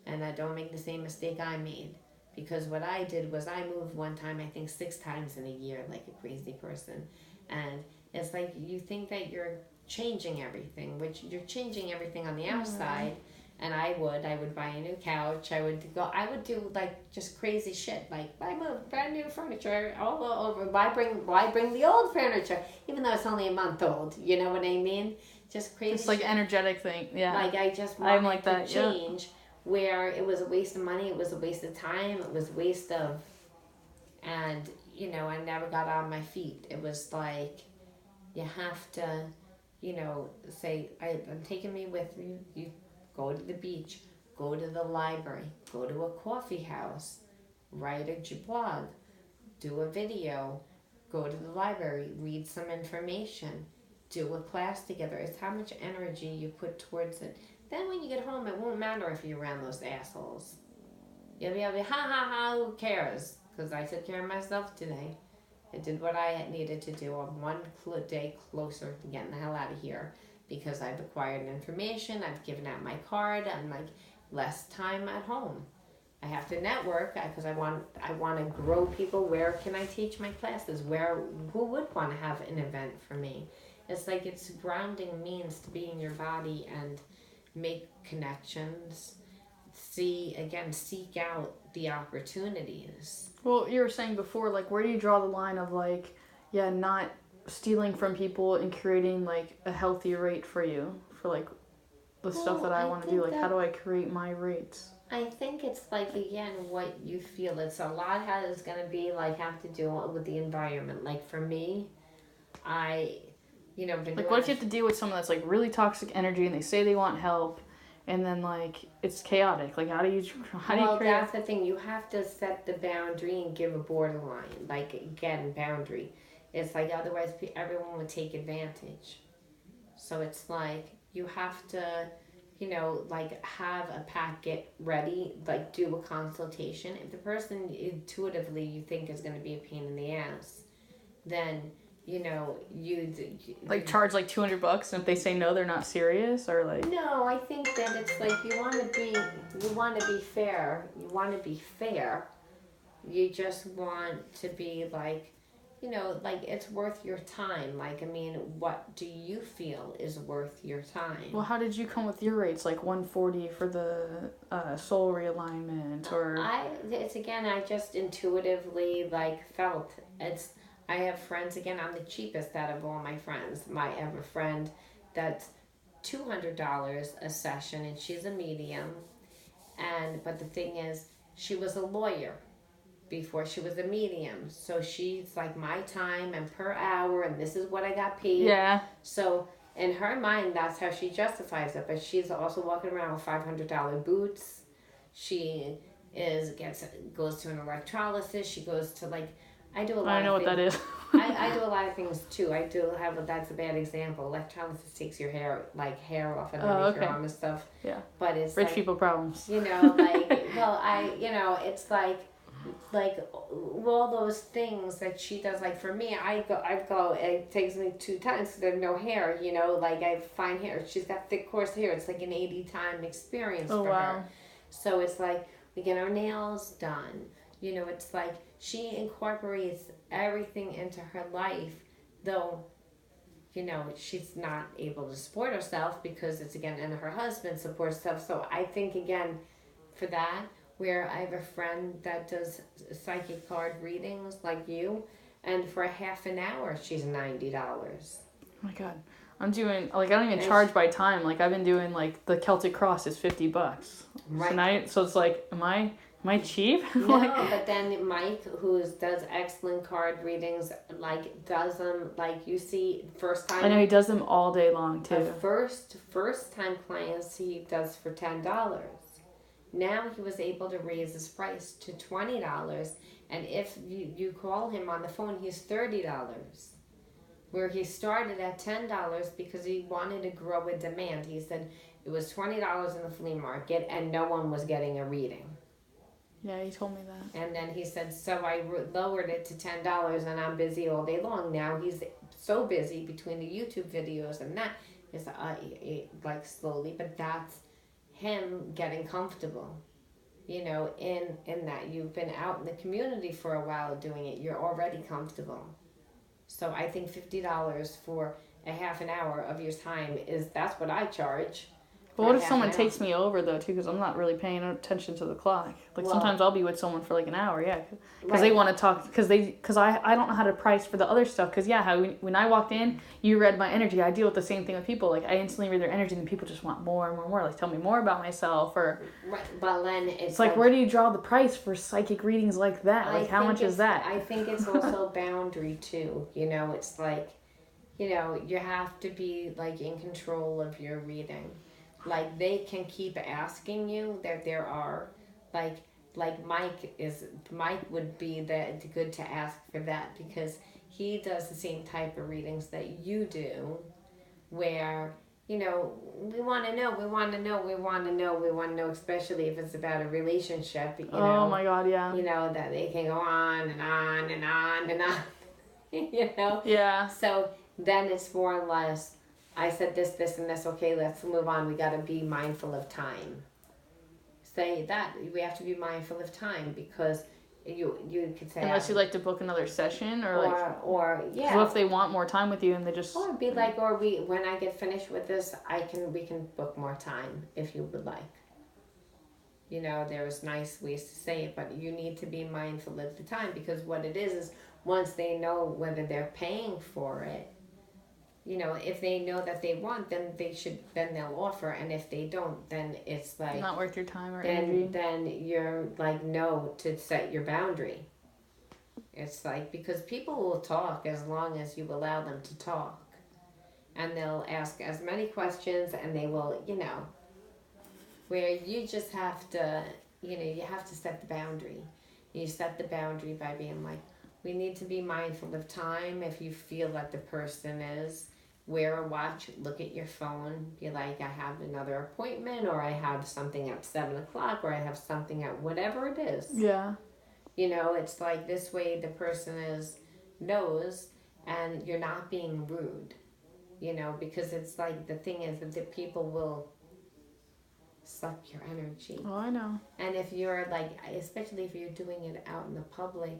And I don't make the same mistake I made. Because what I did was I moved one time, I think 6 times in a year, like a crazy person. And it's like, you think that you're changing everything, which you're changing everything on the outside. And I would buy a new couch. I would do, like, just crazy shit. Like, I moved brand new furniture all over. Why bring the old furniture? Even though it's only a month old. You know what I mean? Just crazy. It's like an energetic thing. Yeah. Like, I just wanted to change where it was a waste of money. It was a waste of time. It was a waste of, and, I never got on my feet. It was like, you have to, say, I'm taking me with you. You go to the beach, go to the library, go to a coffee house, write a blog, do a video, go to the library, read some information, do a class together. It's how much energy you put towards it. Then when you get home, it won't matter if you're around those assholes. You'll be able to, ha ha ha, who cares? Because I took care of myself today. I did what I needed to do. I'm one day closer to getting the hell out of here, because I've acquired information, I've given out my card, I'm like, less time at home. I have to network because I want to grow people. Where can I teach my classes? Who would want to have an event for me? It's like, it's grounding means to be in your body and make connections. Seek out the opportunities. Well, you were saying before, like, where do you draw the line of, like, not stealing from people and creating, like, a healthy rate for you for, like, the stuff that I want to do? Like, how do I create my rates? I think it's like, again, what you feel. It's a lot has going to be like have to do with the environment. Like for me, I, been Like, doing what if you this. have to deal with someone that's like really toxic energy and they say they want help, and then like it's chaotic? Like, how do you Well, create a that's the thing. You have to set the boundary and give a borderline. Like, again, boundary. It's like otherwise everyone would take advantage. So it's like you have to, like have a packet ready, like do a consultation. If the person intuitively you think is going to be a pain in the ass, then like you charge like $200, and if they say no, they're not serious, or like no, I think that it's like you want to be fair. You want to be fair. You just want to be like, like it's worth your time. Like, I mean, what do you feel is worth your well, time? how did you come with your rates? Like 140 for the soul realignment, or It's again, I just intuitively like felt it's. I have friends again. I'm the cheapest out of all my friends. I have a friend that's $200 a session, and she's a medium. And but the thing is, she was a lawyer before she was a medium, so she's like my time and per hour, and this is what I got paid. yeah, So in her mind, that's how she justifies it. But she's also walking around with $500 boots. She is gets goes to an electrolysis. She goes to like I do a I lot know of what that things. is. I do a lot of things too. I do have that's a bad example. Electrolysis takes your hair off Oh, underneath your okay. arm and stuff. Yeah, But it's rich like people problems. like well it's like all those things that she does. Like for me, I go it takes me 2 times because there's no hair, like I find hair. She's got thick coarse hair. It's like an 80-time experience Oh for wow. her. So it's like we get our nails done. It's like she incorporates everything into her life, though she's not able to support herself because it's again, and her husband supports stuff. So I think again, for that, where I have a friend that does psychic card readings like you, and for a half an hour, she's $90. Oh my god. I'm doing like I don't even And charge by time. Like I've been doing like the Celtic Cross is $50. So right. now so it's like am I cheap? No, Like but then Mike, who does excellent card readings, like does them like you see first I know time. he does them all day long too. First time clients he does for $10. Now he was able to raise his price to $20, and if you call him on the phone, he's $30. Where he started at $10 because he wanted to grow a demand. He said it was $20 in the flea market, and no one was getting a reading. Yeah, he told me that. And then he said, so I lowered it to $10, and I'm busy all day long. Now he's so busy between the YouTube videos and that is like slowly, but that's him getting comfortable. In that you've been out in the community for a while doing it, you're already comfortable. So I think $50 for a half an hour of your time that's what I charge. But what if someone takes me over though too? Because I'm not really paying attention to the clock. Like sometimes I'll be with someone for like an hour, yeah, because they want to talk. Because I don't know how to price for the other stuff. Because yeah, when I walked in, you read my energy. I deal with the same thing with people. Like I instantly read their energy, and people just want more and more and more. Like tell me more about myself, or right. But then it's like where do you draw the price for psychic readings like that? Like how much is that? I think it's also boundary too. It's like, you have to be like in control of your reading. Like they can keep asking you that there are like Mike would be good to ask for that because he does the same type of readings that you do, where we want to know, we want to know, we want to know, we want to know, especially if it's about a relationship. Oh my god, yeah. That they can go on and on and on and on. Yeah. So then it's more or less, I said this, and this. Okay, let's move on. We got to be mindful of time. Say that we have to be mindful of time because you could say unless you like to book another session or yeah. What if they want more time with you and they just Or be like, when I get finished with this, we can book more time if you would like. There's nice ways to say it, but you need to be mindful of the time because what it is once they know whether they're paying for it, if they know that they want, then they'll offer, and if they don't, then it's like Not worth your time or then energy. then you're like no to set your boundary. It's like because people will talk as long as you allow them to talk, and they'll ask as many questions, and they will, where you just have to, you have to set the boundary. You set the boundary by being like, we need to be mindful of time. If you feel that the person is, wear a watch, look at your phone, be like, I have another appointment, or I have something at 7 o'clock, or I have something at whatever it is. Yeah. It's like this way the person knows, and you're not being rude, because it's like the thing is that the people will suck your energy. Oh, I know. And if you're like, especially if you're doing it out in the public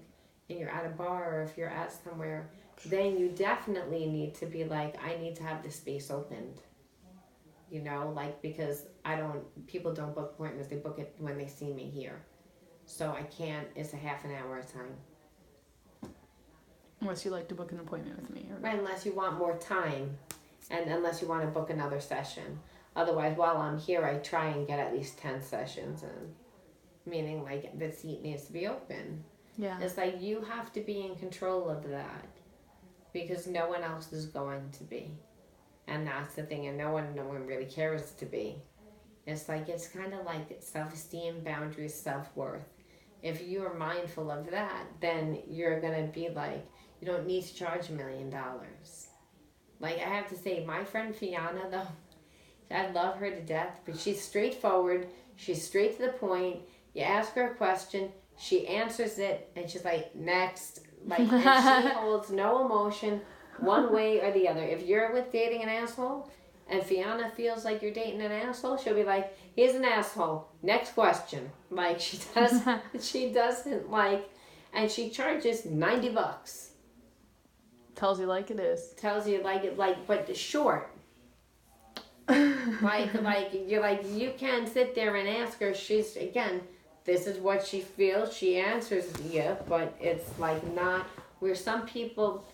and you're at a bar or if you're at somewhere, then you definitely need to be like, I need to have this space opened. Because people don't book appointments, they book it when they see me here. So I can't, it's a half an hour at a time. Unless you like to book an appointment with me. Right, unless you want more time and unless you want to book another session. Otherwise, while I'm here, I try and get at least 10 sessions in. Meaning, like, the seat needs to be open. Yeah. It's like you have to be in control of that. Because no one else is going to be. And that's the thing. And no one really cares to be. It's like, it's kind of like self-esteem, boundaries, self-worth. If you are mindful of that, then you're going to be like, you don't need to charge $1 million. Like, I have to say, my friend Fiona, though, I love her to death, but she's straightforward. She's straight to the point. You ask her a question, she answers it, and she's like, next. Like, and she holds no emotion one way or the other. If you're with dating an asshole, and Fiona feels like you're dating an asshole, she'll be like, he's an asshole. Next question. Like, she doesn't like, and she charges $90. Tells you like it is. Tells you like it, but short. You can sit there and ask her. She's, again, this is what she feels. She answers you, but it's like not where some people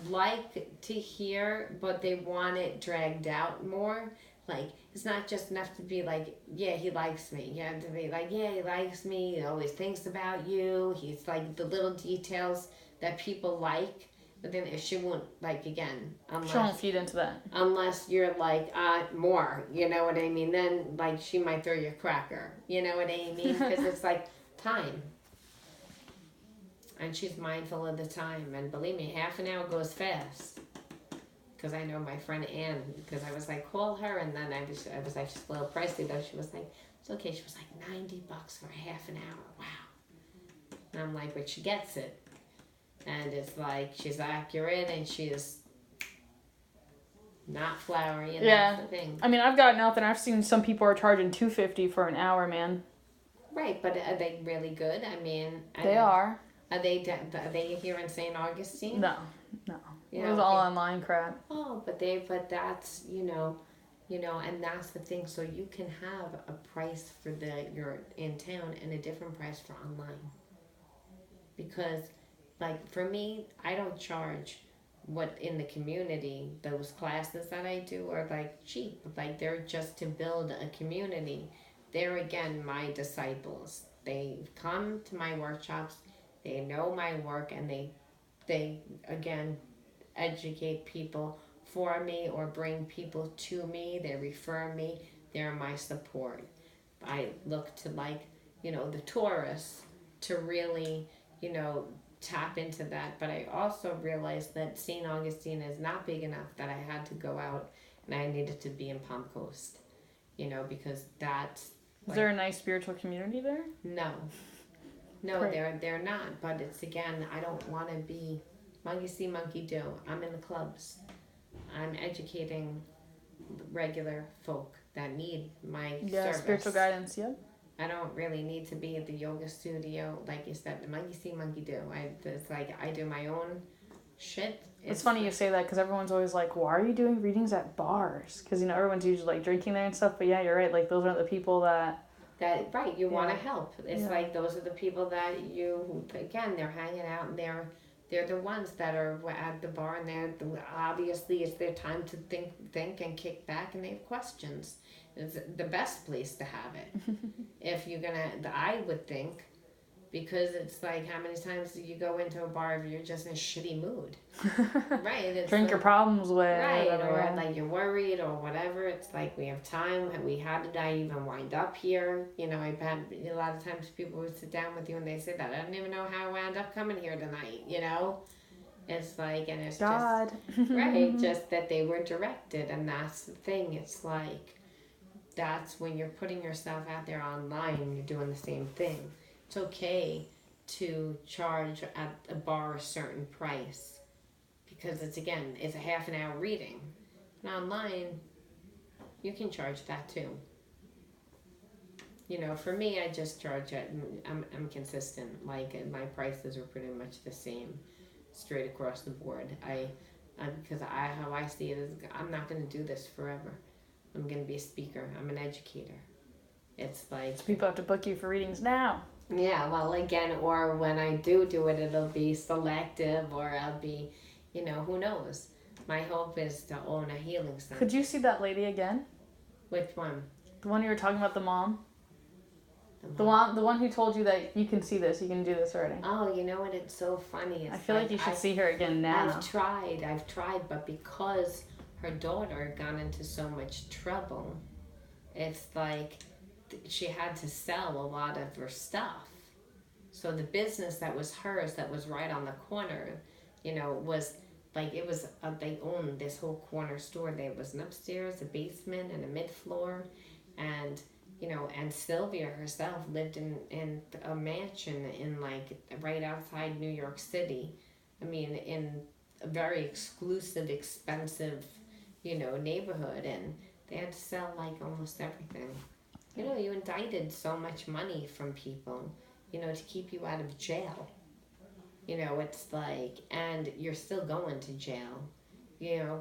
like to hear, but they want it dragged out more. Like, it's not just enough to be like, yeah, he likes me. You have to be like, yeah, he likes me. He always thinks about you. He's like the little details that people like. But then if she won't, like, again, She won't feed into that. Unless you're like, more, you know what I mean? Then, like, she might throw you a cracker, you know what I mean? Because it's like time. And she's mindful of the time. And believe me, half an hour goes fast. Because I know my friend Ann, because I was like, call her. And then I was like, she's a little pricey, though. She was like, it's okay. She was like, $90 for half an hour. Wow. And I'm like, but she gets it. And it's like, she's accurate and she's not flowery, and that's the thing. I mean, I've gotten out there and I've seen some people are charging $250 for an hour, man. Right, but are they really good? I mean... They are. Are they here in St. Augustine? No. It was all online crap. Oh, but that's, and that's the thing. So you can have a price for you're in town and a different price for online. Because... like, for me, I don't charge what in the community, those classes that I do are, like, cheap. Like, they're just to build a community. They're, again, my disciples. They come to my workshops, they know my work, and they again, educate people for me or bring people to me. They refer me. They're my support. I look to, like, the tourists to really, tap into that. But I also realized that St. Augustine is not big enough that I had to go out and I needed to be in Palm Coast, because that's... Is there a nice spiritual community there? No, they're not. But it's, again, I don't want to be monkey see, monkey do. I'm in the clubs. I'm educating regular folk that need my service. Spiritual guidance, yep. I don't really need to be at the yoga studio, like you said, the monkey see, monkey do. It's like I do my own shit. It's funny you say that because everyone's always like, why are you doing readings at bars? Because, everyone's usually like drinking there and stuff. But yeah, you're right. Like those aren't the people that want to help. It's like those are the people that again, they're hanging out and They're the ones that are at the bar, and obviously it's their time to think and kick back, and they have questions. It's the best place to have it. If you're gonna, I would think, because it's like, how many times do you go into a bar if you're just in a shitty mood? Right. It's Drink like, your problems away. right, Whatever, or yeah. like you're worried or whatever. It's like, we have time. How did I even wind up here? I've had a lot of times people would sit down with you and they say that, I don't even know how I wound up coming here tonight. It's like, and it's God. just right, just that they were directed, and that's the thing. It's like, that's when you're putting yourself out there online, you're doing the same thing. It's okay to charge at a bar a certain price, because it's a half an hour reading. And online, you can charge that too. For me, I just charge it. I'm consistent. Like, my prices are pretty much the same, straight across the board. Because how I see it is, I'm not going to do this forever. I'm going to be a speaker. I'm an educator. It's like, So people have to book you for readings now. Yeah, well, again, or when I do it, it'll be selective, or I'll be, who knows. My hope is to own a healing center. Could you see that lady again? Which one? The one you were talking about, the mom? The one who told you that you can see this, you can do this already. Oh, you know what? It's so funny. I feel like you should see her again now. I've tried, but because her daughter got into so much trouble, it's like she had to sell a lot of her stuff. So the business that was hers, that was right on the corner, was like, it was, they owned this whole corner store. There was an upstairs, a basement, and a mid-floor. And, and Sylvia herself lived in a mansion in, like, right outside New York City. I mean, in a very exclusive, expensive, neighborhood. And they had to sell, like, almost everything. You indicted so much money from people, to keep you out of jail. It's like, and you're still going to jail,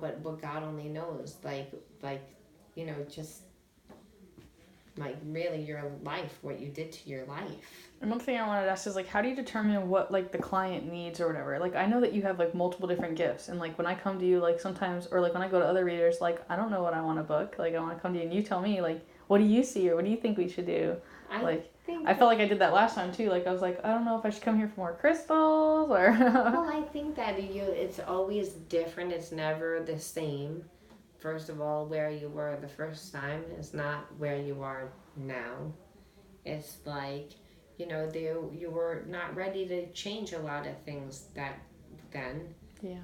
but God only knows, just, like, really your life, what you did to your life. And one thing I wanted to ask is, like, how do you determine what, like, the client needs or whatever? Like, I know that you have, like, multiple different gifts, and, like, when I come to you, like, sometimes, or, like, when I go to other readers, like, I don't know what I want to book. Like, I want to come to you and you tell me, like, what do you see, or what do you think we should do? I felt like I did that last time too. Like, I was like, I don't know if I should come here for more crystals or. Well, I think that it's always different. It's never the same. First of all, where you were the first time is not where you are now. It's like, you were not ready to change a lot of things then. Yeah.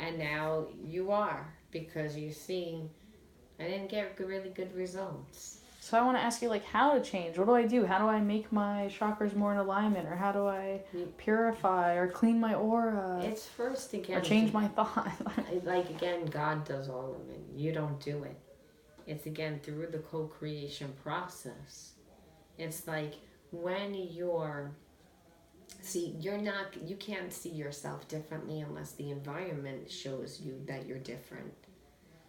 And now you are, because you see, I didn't get really good results. So I want to ask you, like, how to change. What do I do? How do I make my chakras more in alignment? Or how do I purify or clean my aura? It's first, again, or change my thought. Like, again, God does all of it. You don't do it. It's, again, through the co-creation process. It's like, when you can't see yourself differently unless the environment shows you that you're different.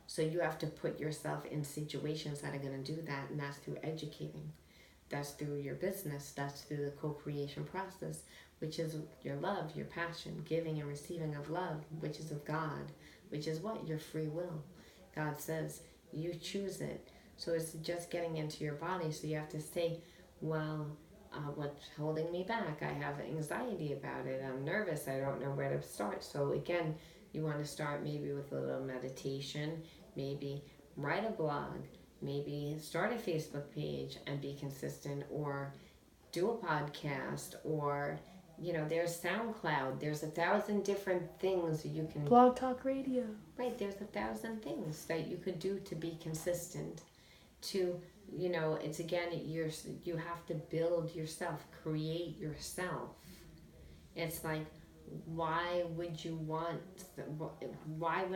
So you have to put yourself in situations that are going to do that, and that's through educating. That's through your business. That's through the co-creation process, which is your love, your passion, giving and receiving of love, which is of God, which is what? Your free will. God says you choose it. So it's just getting into your body. So you have to say, well, what's holding me back? I have anxiety about it. I'm nervous. I don't know where to start. So again, you want to start maybe with a little meditation, maybe write a blog, maybe start a Facebook page and be consistent, or do a podcast, or, there's SoundCloud. There's 1,000 different things you can... Blog Talk Radio. Right, there's 1,000 things that you could do to be consistent. To, it's, again, you have to build yourself, create yourself. It's like, why would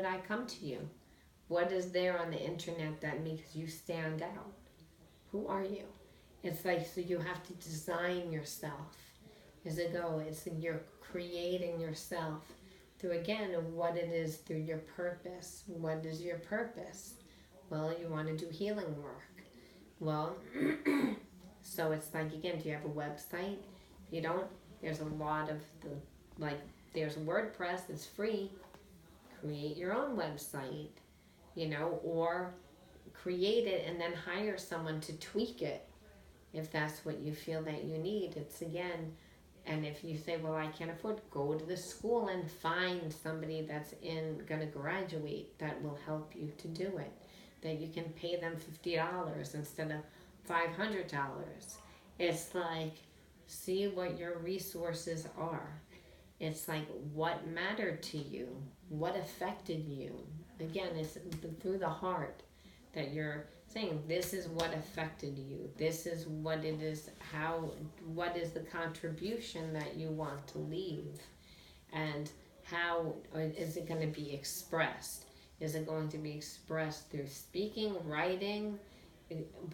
I come to you? What is there on the internet that makes you stand out? Who are you? It's like, so you have to design yourself. You're creating yourself through, again, what it is, through your purpose. What is your purpose? Well, you want to do healing work. Well, so it's like, again, do you have a website? If you don't, there's a lot of There's WordPress that's free. Create your own website, or create it and then hire someone to tweak it if that's what you feel that you need. It's again, and if you say, well, I can't afford, go to the school and find somebody that's gonna graduate that will help you to do it. That you can pay them $50 instead of $500. It's like, see what your resources are. It's like, what mattered to you, what affected you. Again, it's through the heart that you're saying, this is what affected you, this is what it is, what is the contribution that you want to leave, and how is it going to be expressed. Is it going to be expressed through speaking, writing?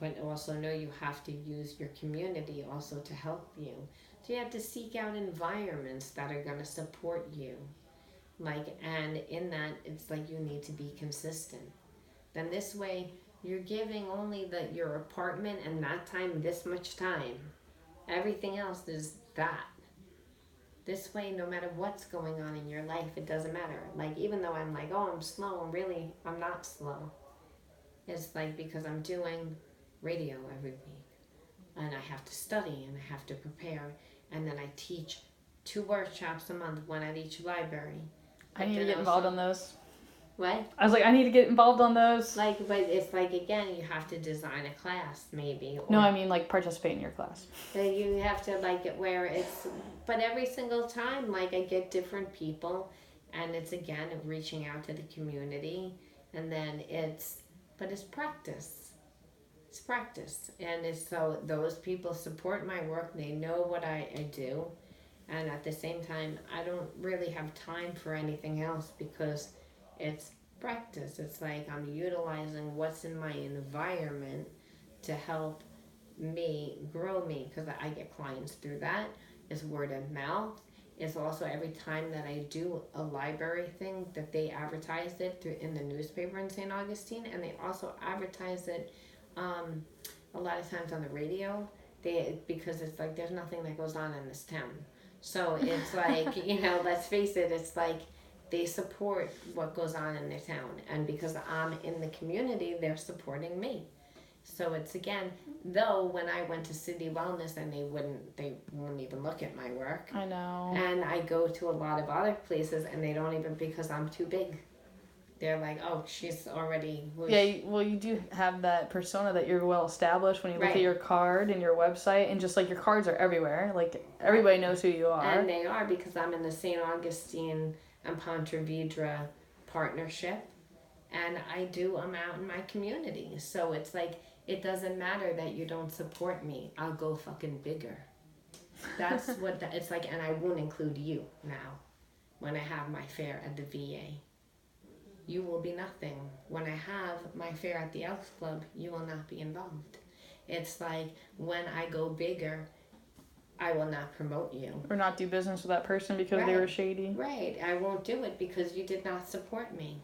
But also know you have to use your community also to help you. So you have to seek out environments that are going to support you. And in that, it's like you need to be consistent. Then this way, you're giving only your apartment and that time, this much time. Everything else is that. This way, no matter what's going on in your life, it doesn't matter. Even though I'm like, oh, I'm slow, I'm not slow. It's because I'm doing radio every week. And I have to study and I have to prepare. And then I teach 2 workshops a month, one at each library. I need to get involved on those. What? I was like, I need to get involved on those. But it's again, you have to design a class, maybe. No, I mean, participate in your class. You have to, it where it's, but every single time, I get different people, and it's, again, reaching out to the community, and then it's practice. It's practice. And it's so those people support my work, they know what I do, and at the same time, I don't really have time for anything else because it's practice. It's I'm utilizing what's in my environment to help me grow me, because I get clients through that. It's word of mouth. It's also every time that I do a library thing that they advertise it in the newspaper in St. Augustine, and they also advertise it a lot of times on the radio. Because it's there's nothing that goes on in this town. So it's let's face it, it's they support what goes on in their town, and because I'm in the community, they're supporting me. So it's, again, though when I went to City Wellness and they won't even look at my work. I know. And I go to a lot of other places and they don't even, because I'm too big. They're like, oh, she's already... Yeah, well, you do have that persona that you're well established when you look at your card and your website, and just your cards are everywhere. Everybody knows who you are. And they are, because I'm in the St. Augustine and Ponte Vedra partnership, and I'm out in my community. So it's it doesn't matter that you don't support me. I'll go fucking bigger. That's what it's and I won't include you now when I have my fair at the VA. You will be nothing. When I have my fair at the Elks Club, you will not be involved. It's when I go bigger, I will not promote you. Or not do business with that person because they were shady. Right. I won't do it because you did not support me.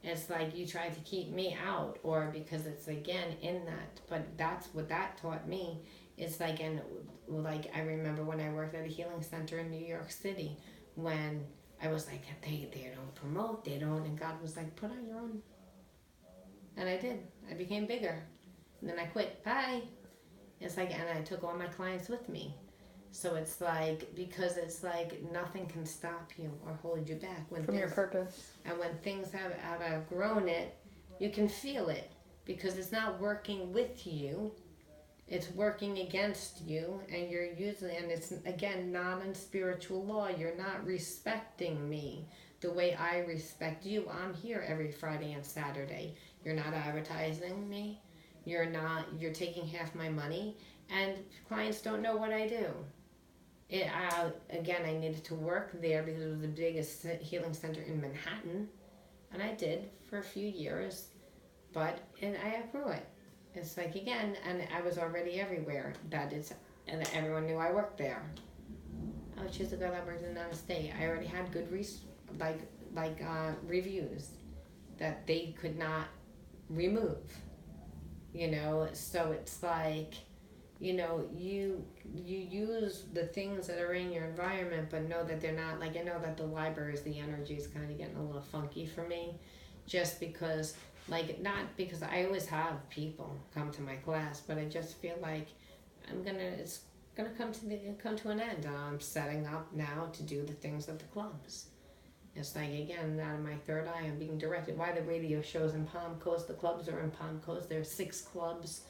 It's you tried to keep me out, or because it's, again, in that. But that's what that taught me. It's and I remember when I worked at a healing center in New York City, when I was they don't promote, they don't, and God was put on your own. And I did. I became bigger. And then I quit. Bye. It's and I took all my clients with me. So it's because it's nothing can stop you or hold you back from your purpose. And when things have outgrown it, you can feel it, because it's not working with you, it's working against you, and you're using, and it's, again, not in spiritual law. You're not respecting me the way I respect you. I'm here every Friday and Saturday. You're not advertising me. You're taking half my money, and clients don't know what I do. Again, I needed to work there because it was the biggest healing center in Manhattan, and I did for a few years, and I outgrew it. It's again, and I was already everywhere. And everyone knew I worked there. Oh, she's a girl that works in another state. I already had good reviews that they could not remove. So it's you use the things that are in your environment, but know that they're not, like, I know that the libraries, the energy is kind of getting a little funky for me, just because, like, not because I always have people come to my class, but I just feel like it's gonna come to an end. I'm setting up now to do the things of the clubs. It's like, again, out of my third eye, I'm being directed. Why the radio shows in Palm Coast, the clubs are in Palm Coast. There's 6 clubs.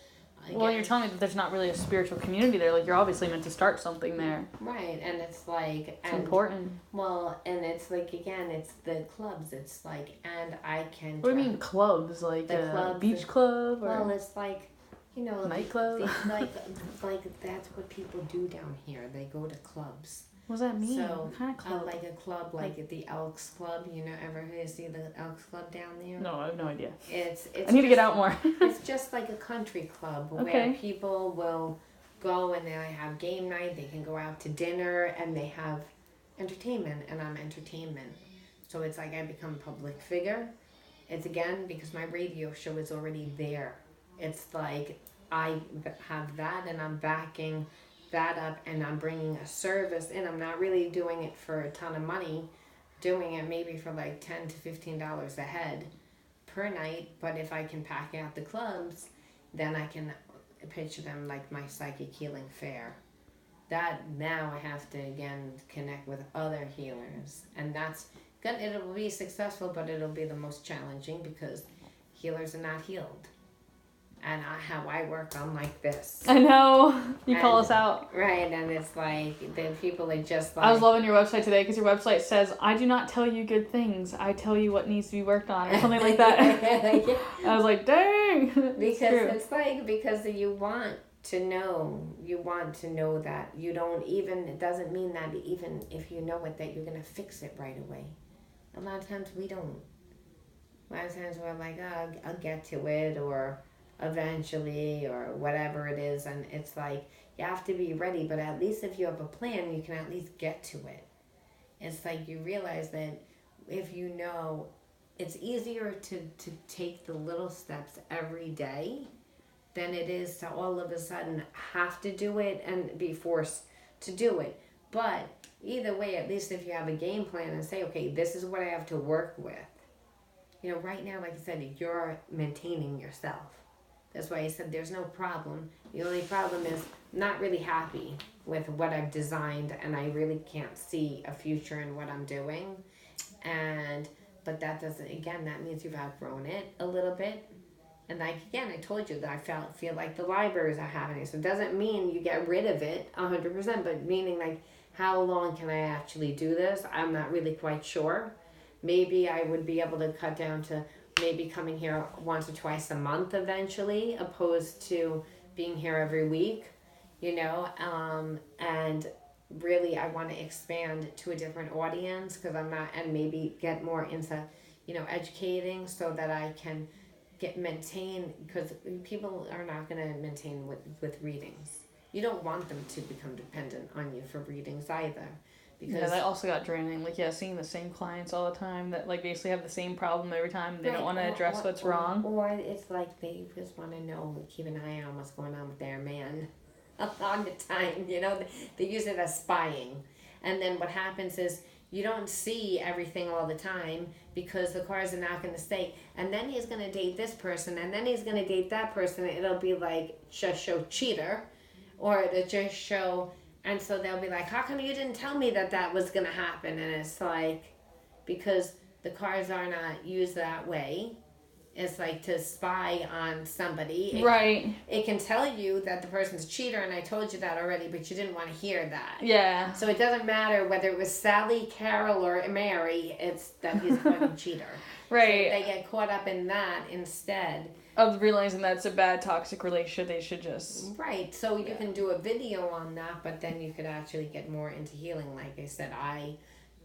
Again, well, you're telling me that there's not really a spiritual community there. Like, you're obviously meant to start something there. right, and it's like... It's important. Well, and it's like, again, it's the clubs. It's like, and I can... What do you mean clubs? Like the clubs, beach club? Or well, it's like, nightclub? like that's what people do down here. They go to clubs. What does that mean? So, what kind of club? like a club, like the Elks Club. Ever see the Elks Club down there? No, I have no idea. It's I need to get out more. It's just like a country club where people will go and they have game night. They can go out to dinner and they have entertainment, and I'm entertainment. So it's like I become a public figure. It's, again, because my radio show is already there. It's like I have that and I'm backing that up, and I'm bringing a service in. I'm not really doing it for a ton of money, doing it maybe for like $10 to $15 a head per night. But if I can pack out the clubs, then I can pitch them like my psychic healing fair. That now I have to, again, connect with other healers, and it'll be successful, but it'll be the most challenging because healers are not healed. And how I work, I'm like this. I know. You call us out. Right, and it's like, the people are just like... I was loving your website today because your website says, I do not tell you good things. I tell you what needs to be worked on, or something like that. Yeah. I was like, dang. Because you want to know that you don't even... It doesn't mean that even if you know it, that you're going to fix it right away. A lot of times we don't. A lot of times we're like, oh, I'll get to it, or... eventually, or whatever it is, and it's like you have to be ready, but at least if you have a plan, you can at least get to it. It's like you realize that if you know, it's easier to take the little steps every day than it is to all of a sudden have to do it and be forced to do it. But either way, at least if you have a game plan and say, okay, this is what I have to work with. Right now, like I said, you're maintaining yourself. That's why I said there's no problem. The only problem is I'm not really happy with what I've designed, and I really can't see a future in what I'm doing. But that doesn't, again, that means you've outgrown it a little bit. And like, again, I told you that I feel like the libraries are having it. So it doesn't mean you get rid of it 100%, but meaning like, how long can I actually do this? I'm not really quite sure. Maybe I would be able to cut down to maybe coming here once or twice a month eventually, opposed to being here every week, and really I want to expand to a different audience, because I'm not, and maybe get more into, educating, so that I can maintain, because people are not going to maintain with readings. You don't want them to become dependent on you for readings either. Because that also got draining. Like, seeing the same clients all the time that, like, basically have the same problem every time. They don't want to address what's wrong. Or it's like they just want to know, keep an eye on what's going on with their man all the time. They use it as spying. And then what happens is you don't see everything all the time, because the cards are not going to stay. And then he's going to date this person, and then he's going to date that person. It'll be like, just show cheater, or it'll just show... And so they'll be like, how come you didn't tell me that was going to happen? And it's like, because the cards are not used that way. It's like to spy on somebody. Right. It can tell you that the person's a cheater, and I told you that already, but you didn't want to hear that. Yeah. So it doesn't matter whether it was Sally, Carol, or Mary, it's that he's a fucking cheater. Right. So they get caught up in that instead of realizing that's a bad toxic relationship. They should just... Right. So you can do a video on that, but then you could actually get more into healing. Like I said, I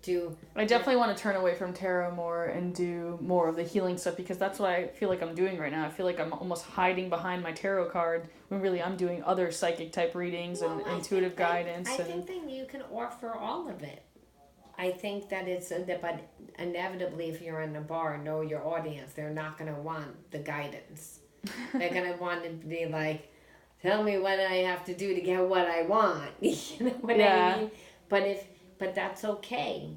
definitely want to turn away from tarot more and do more of the healing stuff, because that's what I feel like I'm doing right now. I feel like I'm almost hiding behind my tarot card when really I'm doing other psychic type readings and intuitive guidance. I think that you can offer all of it. I think that but inevitably, if you're in a bar, know your audience. They're not going to want the guidance. They're going to want to be like, tell me what I have to do to get what I want. You know what I mean? But that's okay.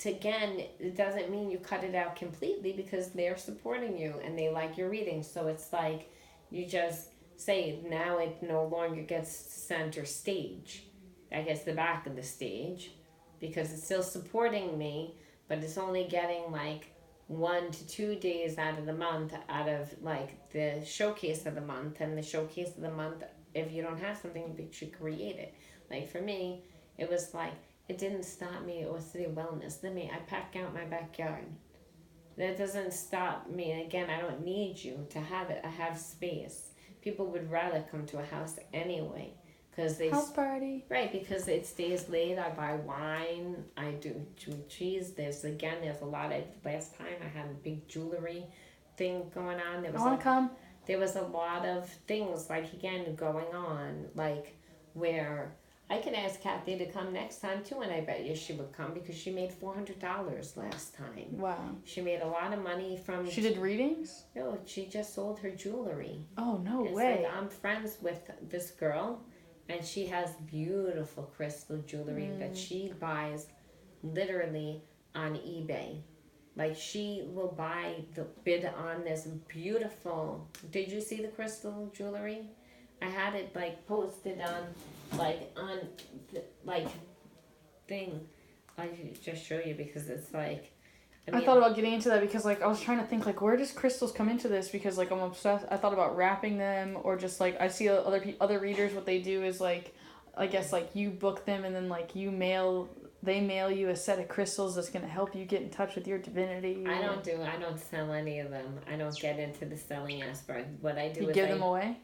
Again, it doesn't mean you cut it out completely because they're supporting you and they like your reading. So it's like you just say now it no longer gets center stage. I guess the back of the stage because it's still supporting me, but it's only getting like 1 to 2 days out of the month out of like the showcase of the month. And the showcase of the month, if you don't have something, you should create it. Like for me, it was like it didn't stop me. It was the wellness. Then me, I pack out my backyard. That doesn't stop me. Again, I don't need you to have it. I have space. People would rather come to a house anyway because they House party. right because it stays late. I buy wine. I do cheese. There's a lot of last time I had a big jewelry thing going on. I want to come. There was a lot of things like again going on like where I could ask Kathy to come next time too, and I bet you she would come because she made $400 last time. Wow. She made a lot of money from. She did readings? No, she just sold her jewelry. Oh, no It's way. like I'm friends with this girl, and she has beautiful crystal jewelry that she buys literally on eBay. Like she will buy the bid on this beautiful. Did you see the crystal jewelry? I had it like posted on like thing. I should just show you because it's like. I thought about getting into that because like I was trying to think like where does crystals come into this because like I'm obsessed. I thought about wrapping them or just like I see other readers what they do is like I guess like you book them and then like they mail you a set of crystals that's gonna help you get in touch with your divinity. I don't sell any of them. I don't get into the selling aspect. What I do you is give them away.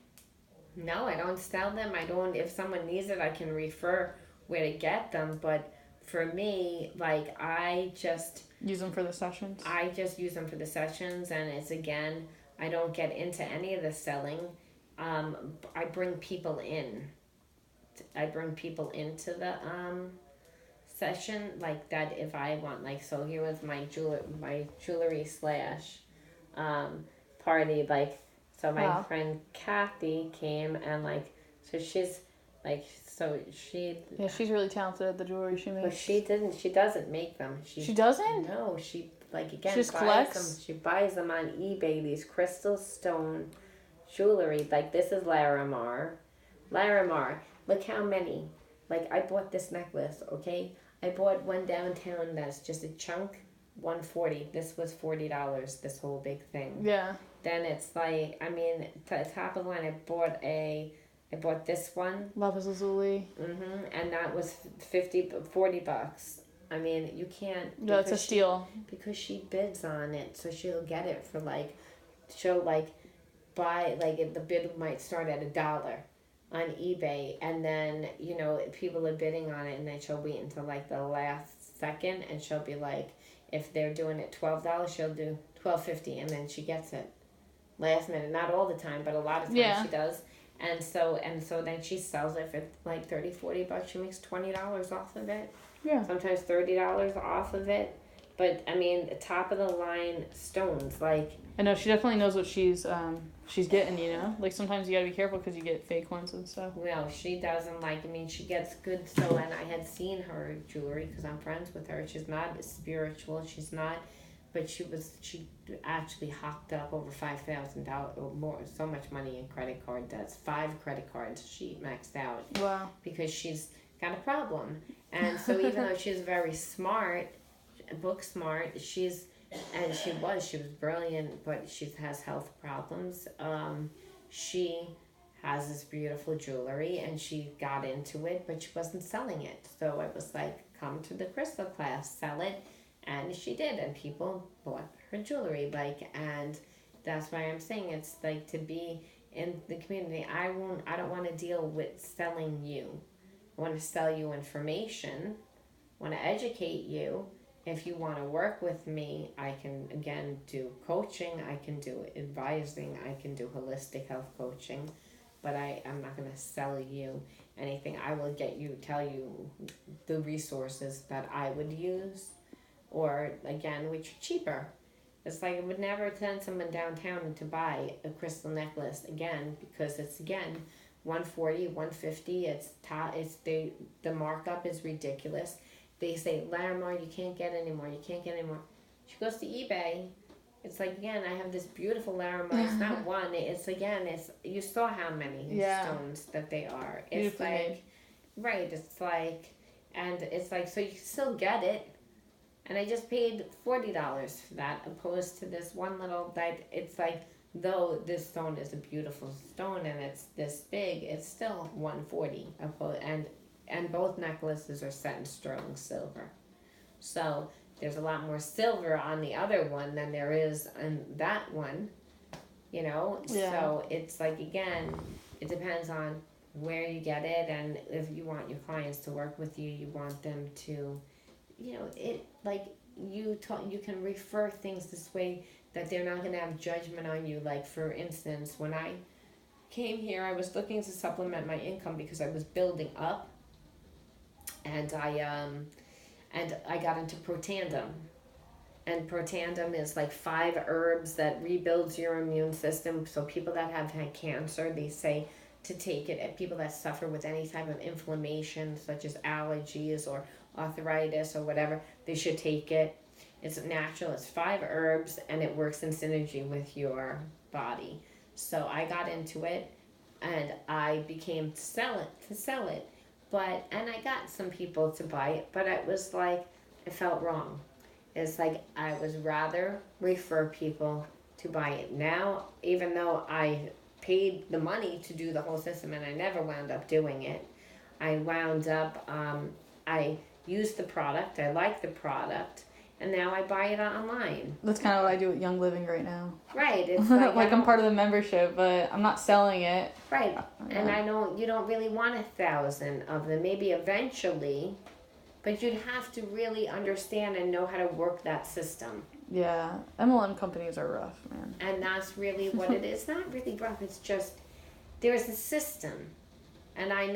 No, I don't sell them. I don't. If someone needs it, I can refer where to get them. But for me, like I just use them for the sessions. I just use them for the sessions, and it's again, I don't get into any of the selling. I bring people in. I bring people into the session like that if I want. Like so, here was my jewelry slash party like. So my friend Kathy came and like so she's like so she yeah she's really talented at the jewelry she makes. But she doesn't make them. She doesn't? No, she like again she just collects them. She buys them on eBay. These crystal stone jewelry like this is Larimar. Look how many. Like I bought this necklace. Okay, I bought one downtown that's just a chunk. $140. This was $40. This whole big thing. Yeah. Then it's like top of the line. I bought this one. Lapis Lazuli. And that was $40. I mean, you can't. Yeah, it's a steal. Because she bids on it, so she'll get it for buy the bid might start at $1 on eBay, and then people are bidding on it, and then she'll wait until like the last second, and she'll be like, if they're doing it $12, she'll do $12.50, and then she gets it last minute. Not all the time, but a lot of times she does. And so then she sells it for like $30-$40. She makes $20 off of it. Yeah. Sometimes $30 off of it. But I mean, top of the line stones like. I know she definitely knows what she's getting. Like sometimes you gotta be careful because you get fake ones and stuff. Well, she doesn't she gets good. So and I had seen her jewelry because I'm friends with her. She's not spiritual. She's not. But she actually hocked up over $5,000 or more, so much money in credit card debts. 5 credit cards she maxed out. Wow. Because she's got a problem. And so even though she's very smart, book smart, she was brilliant, but she has health problems. She has this beautiful jewelry and she got into it, but she wasn't selling it. So I was like, come to the crystal class, sell it. And she did, and people bought her jewelry, and that's why I'm saying it's like to be in the community. I don't want to deal with selling you. I want to sell you information. I want to educate you. If you want to work with me, I can again do coaching. I can do advising. I can do holistic health coaching, but I'm not going to sell you anything. I will tell you the resources that I would use. Or, again, which are cheaper. It's like I would never send someone downtown to buy a crystal necklace again because it's, again, 140, 150. The markup is ridiculous. They say, Larimar, you can't get anymore. You can't get anymore. She goes to eBay. It's like, again, I have this beautiful Larimar. It's not one. You saw how many stones that they are. It's Beautifully made. Right. It's like, and it's like, so you can still get it. And I just paid $40 for that, opposed to this one little, that it's like, though this stone is a beautiful stone and it's this big, it's still $140. And both necklaces are set in sterling silver. So there's a lot more silver on the other one than there is on that one, you know? Yeah. So it's like, again, it depends on where you get it, and if you want your clients to work with you, you want them to, you know, it, like, you can refer things this way that they're not going to have judgment on you. Like, for instance, when I came here, I was looking to supplement my income because I was building up, and I got into protandum. And protandum is like 5 herbs that rebuilds your immune system. So people that have had cancer, they say to take it. And people that suffer with any type of inflammation, such as allergies or arthritis or whatever, they should take it. It's natural. It's 5 herbs, and it works in synergy with your body. So I got into it, and I became to sell it. And I got some people to buy it, but it was like, it felt wrong. It's like, I would rather refer people to buy it. Now, even though I paid the money to do the whole system, and I never wound up doing it, I wound up, I used the product, I liked the product, and now I buy it online. That's kind of what I do with Young Living right now. Right. It's like, like I'm part of the membership, but I'm not selling it. Right. And I know you don't really want 1,000 of them. Maybe eventually, but you'd have to really understand and know how to work that system. Yeah. MLM companies are rough, man. And that's really what it is. It's not really rough. It's just, there's a system. And I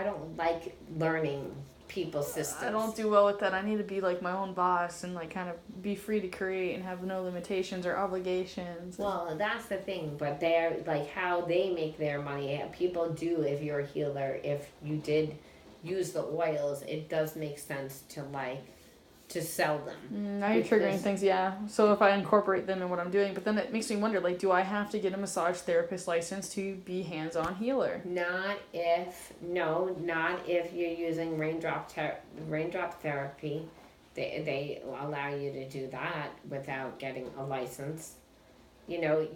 don't like learning people's systems. I don't do well with that. I need to be like my own boss and like kind of be free to create and have no limitations or obligations. Well, that's the thing, but they're like, how they make their money. People do, if you're a healer, if you did use the oils, it does make sense to sell them. Now you're triggering things, yeah. So if I incorporate them in what I'm doing, but then it makes me wonder, like, do I have to get a massage therapist license to be hands-on healer? Not if you're using raindrop therapy. They allow you to do that without getting a license. You know,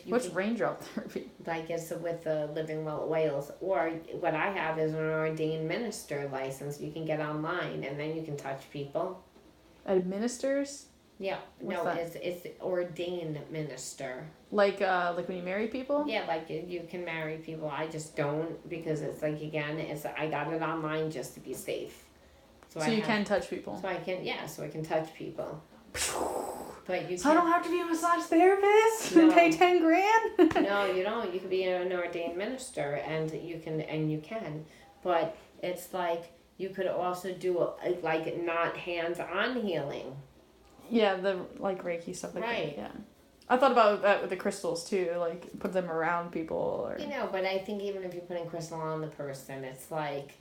What's raindrop therapy? Like, it's with the Living Well oils, or what I have is an ordained minister license. You can get online, and then you can touch people. Administers? Yeah, What's that? It's ordained minister. Like when you marry people? Yeah, like you can marry people. I just don't, because it's like, again, I got it online just to be safe. So you can touch people. So I can touch people. But you so I don't have to be a massage therapist and pay $10,000? No, you don't. You can be an ordained minister, and you can. But it's like, you could also do like not hands-on healing. Yeah, the like Reiki stuff like right. that. Yeah. I thought about that with the crystals too, like put them around people or but I think even if you're putting crystal on the person, it's like,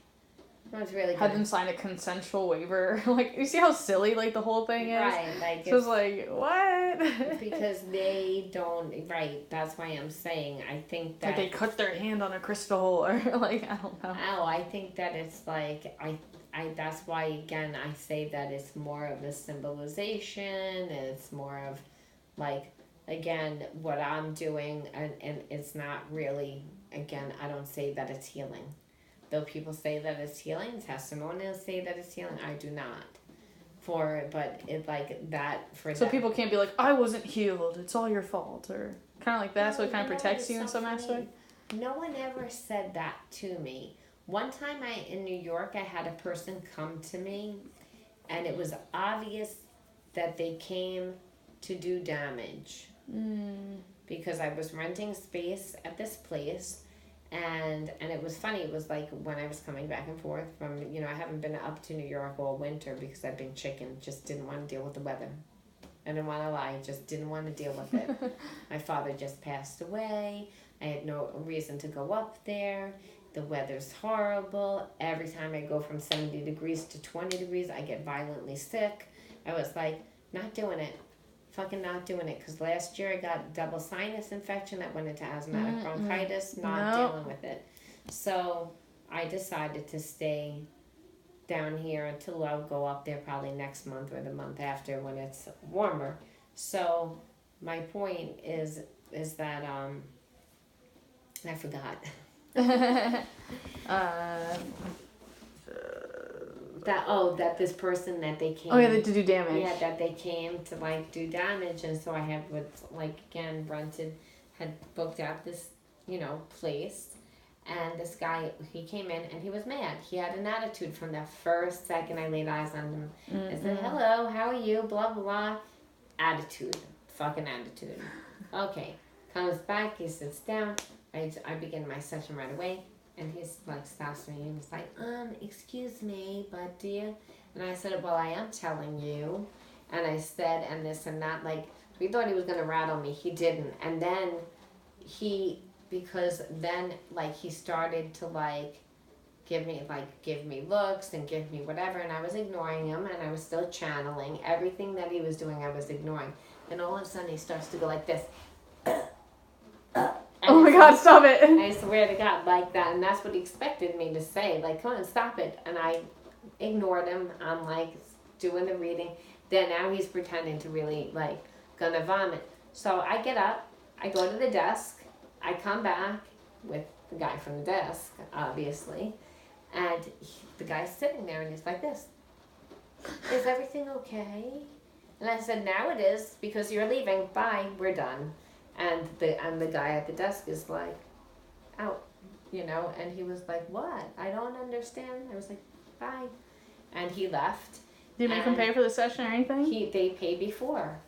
it's really good. Had them sign a consensual waiver. Like, you see how silly like the whole thing is? Right. Like, so it's like, what? Because they don't, right, that's why I'm saying, I think that... Like they cut their hand on a crystal or like, I don't know. Oh, I think that it's like, that's why, again, I say that it's more of a symbolization, and it's more of, like, again, what I'm doing, and it's not really, again, I don't say that it's healing. Though people say that it's healing, testimonials say that it's healing, I do not. But it like that for so that. People can't be like, I wasn't healed, it's all your fault, or kind of like that, so it kind of protects you in some aspect? No one ever said that to me. One time in New York, I had a person come to me, and it was obvious that they came to do damage. Because I was renting space at this place. And it was funny. It was like when I was coming back and forth from, I haven't been up to New York all winter because I've been chicken. Just didn't want to deal with the weather. I didn't want to lie. Just didn't want to deal with it. My father just passed away. I had no reason to go up there. The weather's horrible. Every time I go from 70 degrees to 20 degrees, I get violently sick. I was like, not doing it. Fucking not doing it. Because last year I got double sinus infection that went into asthmatic bronchitis. Not dealing with it. So I decided to stay down here until I'll go up there probably next month or the month after when it's warmer. So my point is that I forgot. That this person that they came. Oh yeah, to do damage. Yeah, that they came to like do damage, and so I had had booked out this place, and this guy, he came in and he was mad. He had an attitude from the first second I laid eyes on him. I said, "Hello, how are you?" Blah blah blah. Attitude, fucking attitude. Okay, comes back. He sits down. I begin my session right away. And he's like, stops me and he's like, excuse me, but do you? And I said, well, I am telling you. And I said, and this and that, like, we thought he was going to rattle me. He didn't. And then because then, like, he started to, like, give me looks and give me whatever. And I was ignoring him and I was still channeling. Everything that he was doing, I was ignoring. And all of a sudden, he starts to go like this. Oh my God, stop it. I swear to God, like that. And that's what he expected me to say. Like, come on, stop it. And I ignored him. I'm like doing the reading. Then now he's pretending to really like gonna vomit. So I get up. I go to the desk. I come back with the guy from the desk, obviously. And the guy's sitting there and he's like this. Is everything okay? And I said, now it is because you're leaving. Bye. We're done. And the guy at the desk is like, out, and he was like, what? I don't understand. I was like, bye. And he left. Did you make him pay for the session or anything? They paid before.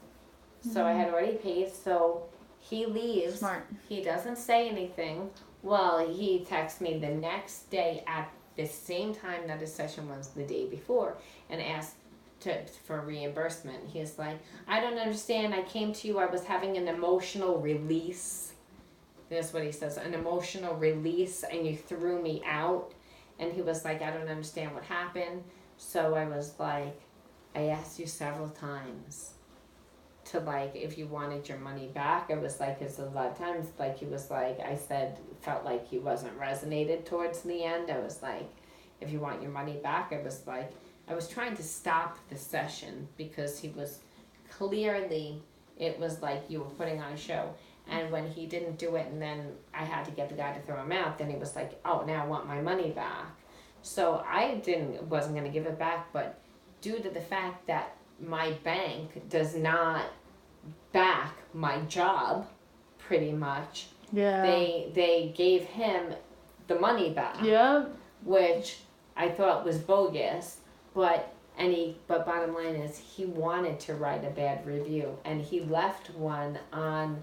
So I had already paid. So he leaves. Smart. He doesn't say anything. Well, he texts me the next day at the same time that his session was the day before and asked for reimbursement. He's like, I don't understand. I came to you. I was having an emotional release. That's what he says, an emotional release, and you threw me out. And he was like, I don't understand what happened. So I was like, I asked you several times to like if you wanted your money back. I was like, it's a lot of times like he was like, I said, felt like he wasn't resonated towards the end. I was like, if you want your money back, I was like, I was trying to stop the session because he was clearly, it was like you were putting on a show. And when he didn't do it and then I had to get the guy to throw him out, then he was like, oh, now I want my money back. So I wasn't going to give it back, but due to the fact that my bank does not back my job, pretty much, they gave him the money back. Yeah. Which I thought was bogus. But bottom line is he wanted to write a bad review and he left one on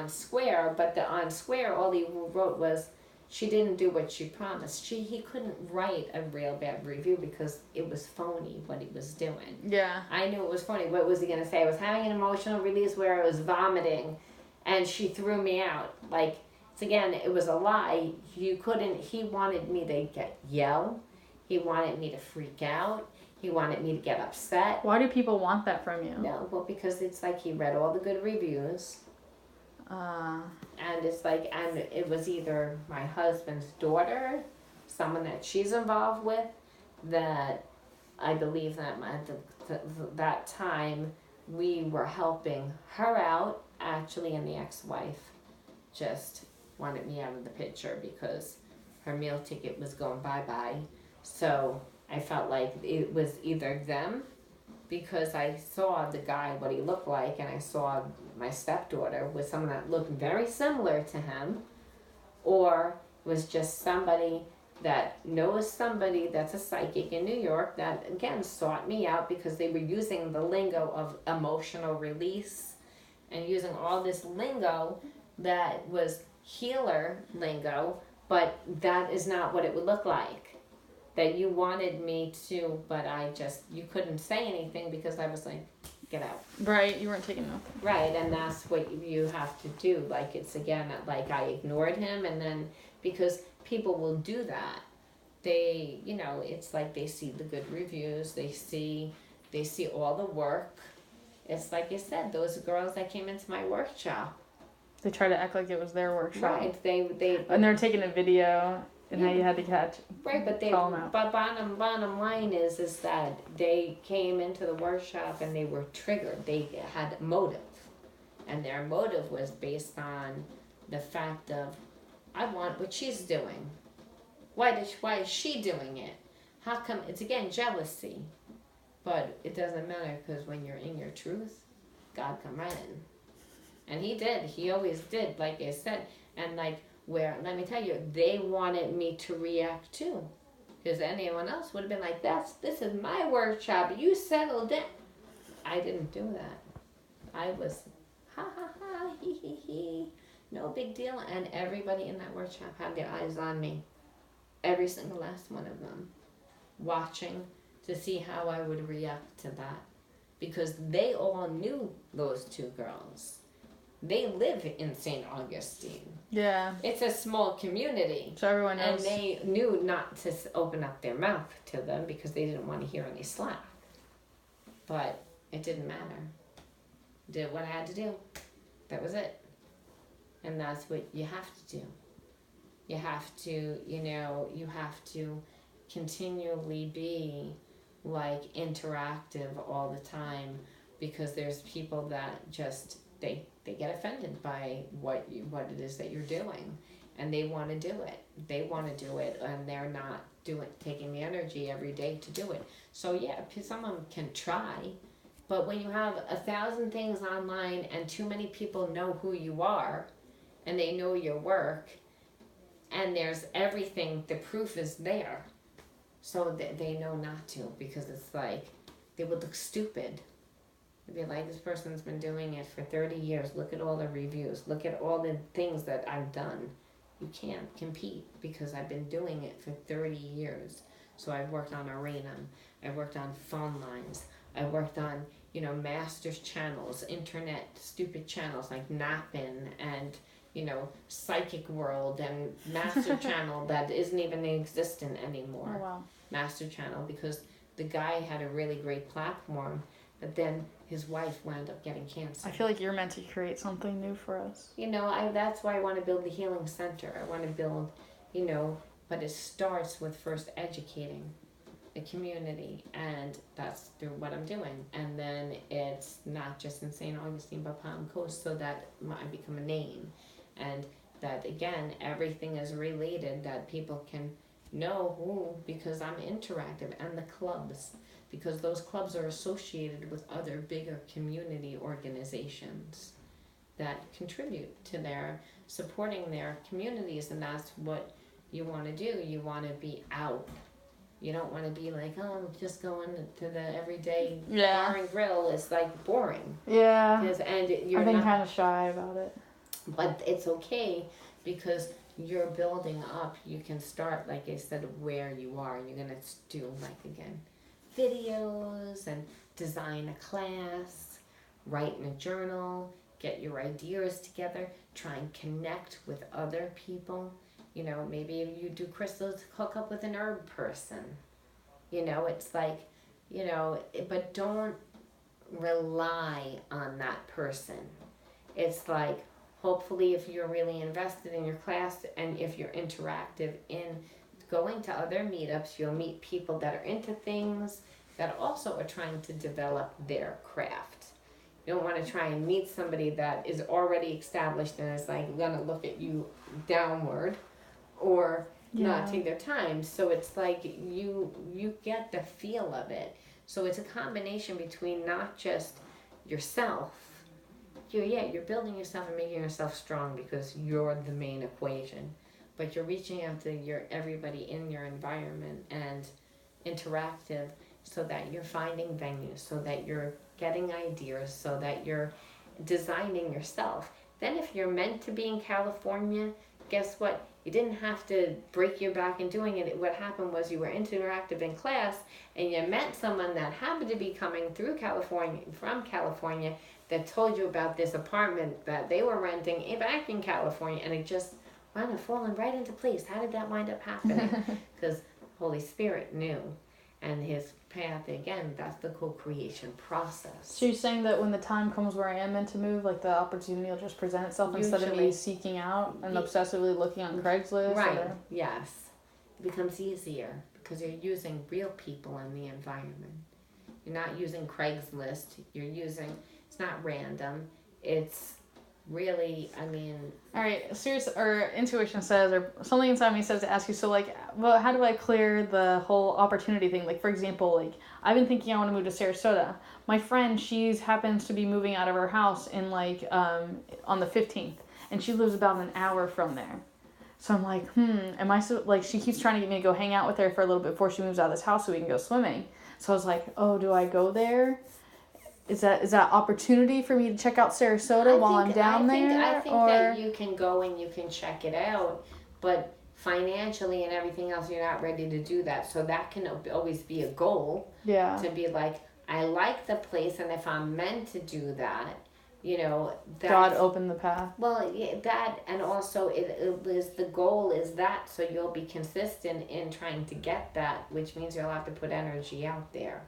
Square, but on Square all he wrote was she didn't do what she promised. He couldn't write a real bad review because it was phony what he was doing. Yeah. I knew it was phony. What was he gonna say? I was having an emotional release where I was vomiting and she threw me out. Like, again, it was a lie. He wanted me to yell. He wanted me to freak out. He wanted me to get upset. Why do people want that from you? No, well, because it's like he read all the good reviews. And it's like, and it was either my husband's daughter, someone that she's involved with, that I believe that at that time we were helping her out, actually, and the ex-wife just wanted me out of the picture because her meal ticket was going bye-bye. So I felt like it was either them, because I saw the guy, what he looked like, and I saw my stepdaughter with someone that looked very similar to him, or was just somebody that knows somebody that's a psychic in New York that, again, sought me out because they were using the lingo of emotional release and using all this lingo that was healer lingo, but that is not what it would look like. That you wanted me to, but you couldn't say anything because I was like, get out. Right, you weren't taking nothing. Right, and that's what you have to do. Like, it's again, like I ignored him, and then because people will do that, they, it's like they see the good reviews, they see all the work. It's like you said, those girls that came into my workshop. They try to act like it was their workshop. Right, they and they're taking a video, and now you had to catch. Right, but bottom line is that they came into the workshop and they were triggered. They had motive, and their motive was based on the fact of, I want what she's doing. Why is she doing it? How come? It's again jealousy, but it doesn't matter, because when you're in your truth, God come right in, and He did. He always did, like I said, and like. Where, let me tell you, they wanted me to react too. Because anyone else would have been like, this is my workshop, you settled it. I didn't do that. I was, ha ha ha, he he he, no big deal. And everybody in that workshop had their eyes on me. Every single last one of them. Watching to see how I would react to that. Because they all knew those two girls. They live in St. Augustine. Yeah. It's a small community. So everyone knows. And they knew not to open up their mouth to them because they didn't want to hear any slack. But it didn't matter. Did what I had to do. That was it. And that's what you have to do. You have to, you have to continually be like interactive all the time, because there's people that just, they get offended by what it is that you're doing, and they want to do it. They want to do it, and they're not taking the energy every day to do it. So yeah, someone can try, but when you have 1,000 things online and too many people know who you are, and they know your work, and there's everything, the proof is there, so they know not to, because it's like they would look stupid. Be like, this person's been doing it for 30 years. Look at all the reviews. Look at all the things that I've done. You can't compete, because I've been doing it for 30 years. So I've worked on arena. I've worked on phone lines. I worked on, master's channels, internet stupid channels like Nappin and, Psychic World, and Master Channel that isn't even existent anymore. Oh, wow. Master Channel, because the guy had a really great platform, but then his wife wound up getting cancer. I feel like you're meant to create something new for us. That's why I want to build the healing center. I want to build, but it starts with first educating the community, and that's through what I'm doing. And then it's not just in St. Augustine, but Palm Coast, so that I become a name. And that, again, everything is related, that people can know who, because I'm interactive, and the clubs. Because those clubs are associated with other bigger community organizations that contribute to their supporting their communities, and that's what you want to do. You want to be out. You don't want to be like, oh, I'm just going to the everyday bar and grill. It's like boring. Yeah. And I've been kind of shy about it. But it's okay, because you're building up. You can start, like I said, where you are, and you're going to do, like, again, videos and design a class, write in a journal, get your ideas together, try and connect with other people. Maybe if you do crystals, hook up with an herb person. It's like, but don't rely on that person. It's like, hopefully if you're really invested in your class, and if you're interactive in going to other meetups, you'll meet people that are into things that also are trying to develop their craft. You don't want to try and meet somebody that is already established and is like going to look at you downward, or not take their time. So it's like you get the feel of it. So it's a combination between not just yourself. You're building yourself and making yourself strong, because you're the main equation. But you're reaching out to everybody in your environment and interactive, so that you're finding venues, so that you're getting ideas, so that you're designing yourself. Then if you're meant to be in California, guess what? You didn't have to break your back in doing it. What happened was you were interactive in class and you met someone that happened to be coming through California, from California, that told you about this apartment that they were renting back in California, and it just wound up falling right into place. How did that wind up happening? Because Holy Spirit knew. And his path, again, that's the co-creation process. So you're saying that when the time comes where I am meant to move, like the opportunity will just present itself instead of me seeking out and obsessively looking on Craigslist? Right, yes. It becomes easier because you're using real people in the environment. You're not using Craigslist. You're using, it's not random. It's really, I mean... All right, or intuition says, or something inside me says to ask you, so like, well, how do I clear the whole opportunity thing? Like, for example, like, I've been thinking I want to move to Sarasota. My friend, she happens to be moving out of her house in like, on the 15th, and she lives about an hour from there. So I'm like, am I so, like, she keeps trying to get me to go hang out with her for a little bit before she moves out of this house so we can go swimming. So I was like, oh, do I go there? Is that opportunity for me to check out Sarasota while I'm down there? I think that you can go and you can check it out, but financially and everything else, you're not ready to do that. So that can always be a goal. Yeah. To be like, I like the place, and if I'm meant to do that, you know, God opened the path. Well, yeah, that, and also it is, the goal is that, so you'll be consistent in trying to get that, which means you'll have to put energy out there,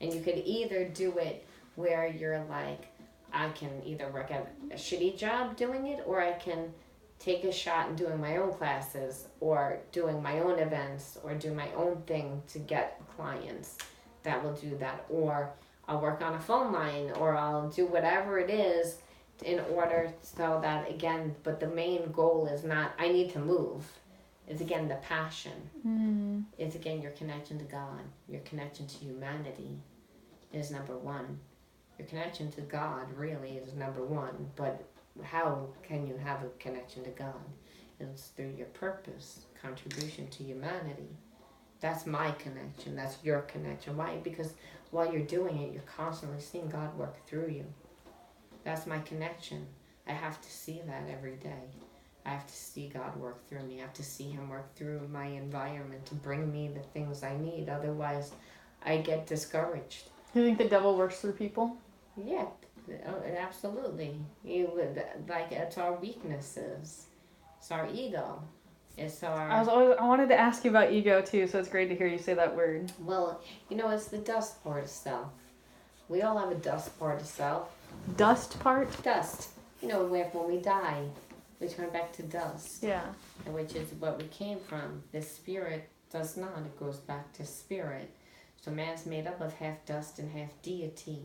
and you could either do it where you're like, I can either work at a shitty job doing it, or I can take a shot in doing my own classes, or doing my own events, or do my own thing to get clients that will do that, or I'll work on a phone line, or I'll do whatever it is in order so that, again, but the main goal is not, I need to move. It's, again, the passion. It's, again, your connection to God. Your connection to humanity is number one. Your connection to God really is number one, but how can you have a connection to God? It's through your purpose, contribution to humanity. That's my connection. That's your connection. Why? Because while you're doing it, you're constantly seeing God work through you. That's my connection. I have to see that every day. I have to see God work through me. I have to see Him work through my environment to bring me the things I need. Otherwise, I get discouraged. Do you think the devil works through people? Yeah, absolutely. Like, it's our weaknesses. It's our ego. It's our... I wanted to ask you about ego too, so it's great to hear you say that word. Well, you know, it's the dust part of self. We all have a dust part of self. Dust part? Dust. You know, when we die, we turn back to dust. Yeah. Which is what we came from. The spirit does not. It goes back to spirit. So man's made up of half dust and half deity.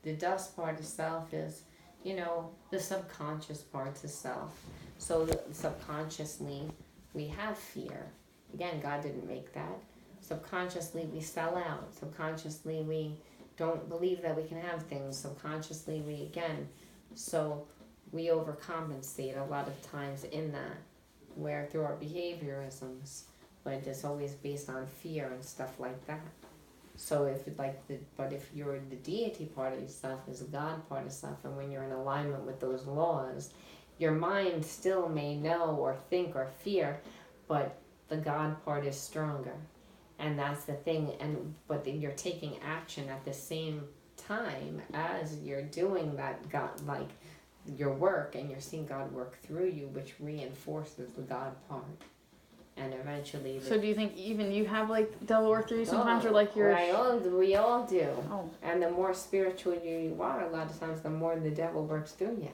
The dust part of self is, you know, the subconscious parts of self. So subconsciously, we have fear. Again, God didn't make that. Subconsciously, we sell out. Subconsciously, we don't believe that we can have things. Subconsciously, so we overcompensate a lot of times in that, where through our behaviorisms, but it's always based on fear and stuff like that. So if you're the deity part of yourself is the God part of self, and when you're in alignment with those laws, your mind still may know or think or fear, but the God part is stronger. And that's the thing, but then you're taking action at the same time as you're doing that God, like your work, and you're seeing God work through you, which reinforces the God part. And eventually... So do you think even you have, like, devil work through you sometimes, or like you're... We all do. Oh. And the more spiritual you are, a lot of times, the more the devil works through you.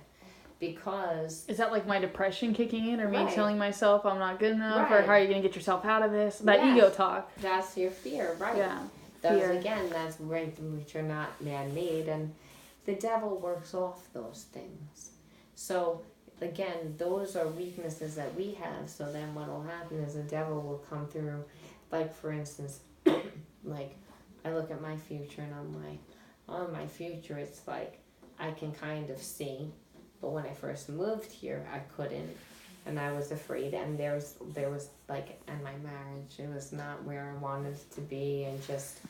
Because... Is that like my depression kicking in, or me Right. telling myself I'm not good enough, Right. or how are you going to get yourself out of this? That Yes. ego talk. That's your fear, right? Yeah. Those, Fear. again, that's which are not man-made, and the devil works off those things. So... Again, those are weaknesses that we have, so then what will happen is the devil will come through. Like, for instance, like, I look at my future and I'm like, oh, my future, it's like, I can kind of see. But when I first moved here, I couldn't, and I was afraid, and there was like, and my marriage, it was not where I wanted it to be, and just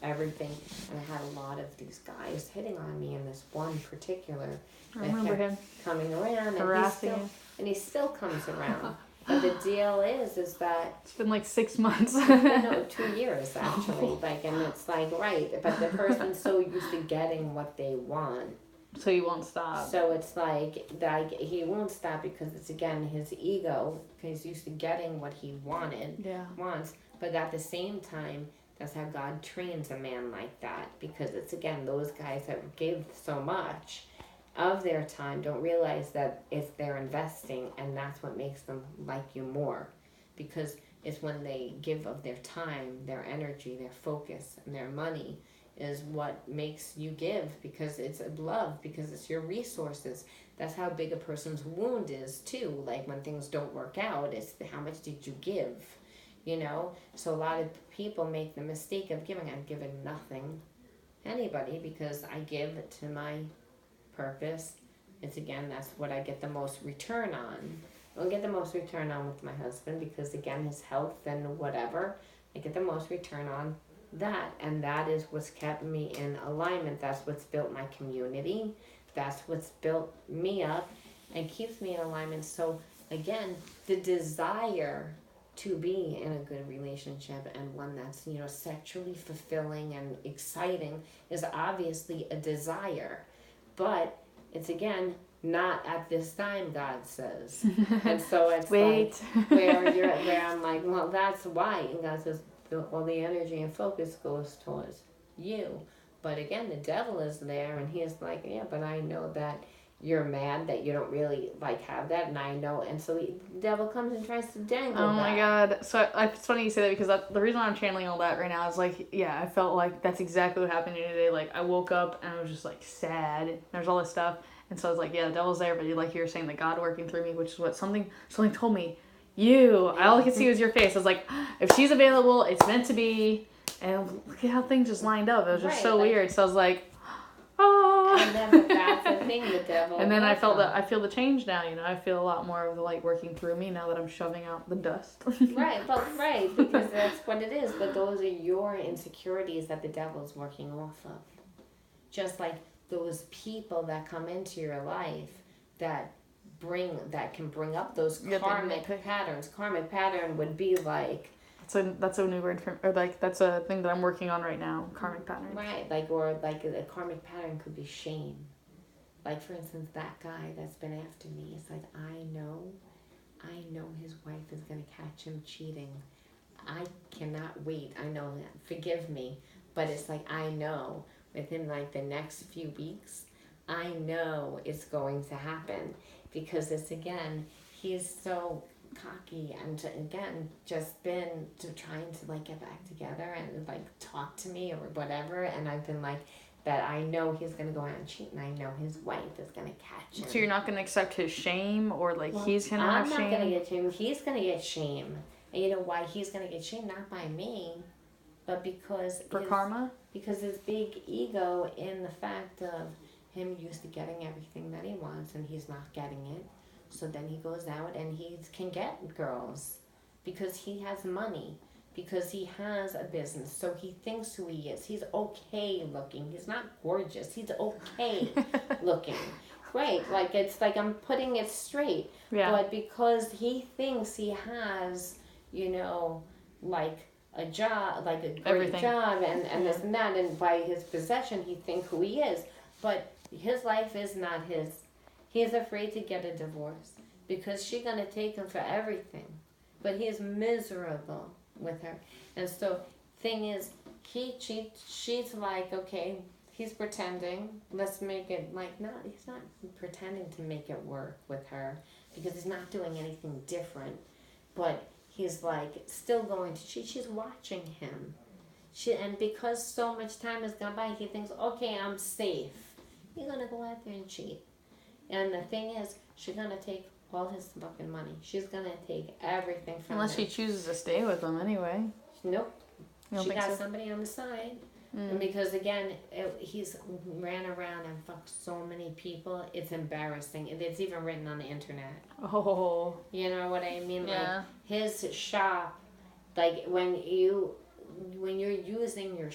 everything. And I had a lot of these guys hitting on me, and this one particular I remember him coming around, harassing and he still comes around. But the deal is that it's been like 6 months. no, 2 years actually. Like, and it's like, right, but the person's so used to getting what they want. So he won't stop. So it's like he won't stop because it's again his ego. He's used to getting what he wants. But at the same time, that's how God trains a man like that, because it's again those guys that give so much of their time don't realize that it's they're investing, and that's what makes them like you more, because it's when they give of their time, their energy, their focus, and their money is what makes you give, because it's love, because it's your resources. That's how big a person's wound is too. Like when things don't work out, it's how much did you give, you know? So a lot of people make the mistake of giving. I've given nothing anybody because I give to my purpose. It's again, that's what I get the most return on. I'll get the most return on with my husband because again, his health and whatever, I get the most return on that, and that is what's kept me in alignment. That's what's built my community. That's what's built me up and keeps me in alignment. So again, the desire to be in a good relationship and one that's, you know, sexually fulfilling and exciting is obviously a desire, but it's again not at this time, God says. And so it's Wait. like where I'm like, well, that's why. And God says, all the energy and focus goes towards you. But again, the devil is there, and he's like, yeah, but I know that you're mad that you don't really like have that, and I know, and so the devil comes and tries to dangle Oh that. my God. So it's funny you say that, because the reason why I'm channeling all that right now is like, yeah, I felt like that's exactly what happened to me today. Like I woke up and I was just like sad. There's all this stuff, and so I was like, yeah, the devil's there, but like you were saying, the God working through me, which is what something told me. All I could see was your face. I was like, if she's available, it's meant to be. And look at how things just lined up. It was just so weird. So I was like, oh. And then that's the thing, the devil. And then I feel the change now. You know, I feel a lot more of the light working through me now that I'm shoving out the dust. Right, because that's what it is. But those are your insecurities that the devil's working off of. Just like those people that come into your life that can bring up those karmic patterns. Karmic pattern would be like, that's a new word that's a thing that I'm working on right now. Karmic pattern. Right, or a karmic pattern could be shame. Like for instance, that guy that's been after me. It's like I know his wife is gonna catch him cheating. I cannot wait. I know that. Forgive me, but it's like I know within like the next few weeks, I know it's going to happen. Because it's again, he's so cocky and again just been trying to like get back together and like talk to me or whatever, and I've been like that I know he's gonna go out and cheat, and I know his wife is gonna catch him. So you're not gonna accept his shame, or like he's gonna have shame? I'm not gonna get shame. He's gonna get shame, and you know why he's gonna get shame? Not by me, but because karma. Because his big ego in the fact of him used to getting everything that he wants, and he's not getting it. So then he goes out and he can get girls because he has money, because he has a business. So he thinks who he is. He's okay looking. He's not gorgeous. He's okay looking. Right. Like it's like I'm putting it straight. Yeah. But because he thinks he has, you know, like a job, like a great everything. Job and this and that, and by his possession he thinks who he is. But his life is not his. He is afraid to get a divorce because she's going to take him for everything. But he is miserable with her. And so, thing is, she's like, okay, he's pretending. Let's make it like, no, he's not pretending to make it work with her because he's not doing anything different. But he's like, still going to cheat. She's watching him. And because so much time has gone by, he thinks, okay, I'm safe. He's going to go out there and cheat. And the thing is, she's going to take all his fucking money. She's going to take everything from Unless him. she chooses to stay with him anyway. Nope. She got so? somebody on the side. And because, again, he's ran around and fucked so many people, it's embarrassing. It's even written on the internet. Oh. You know what I mean? Yeah. Like, his shop, like, when you when you're using your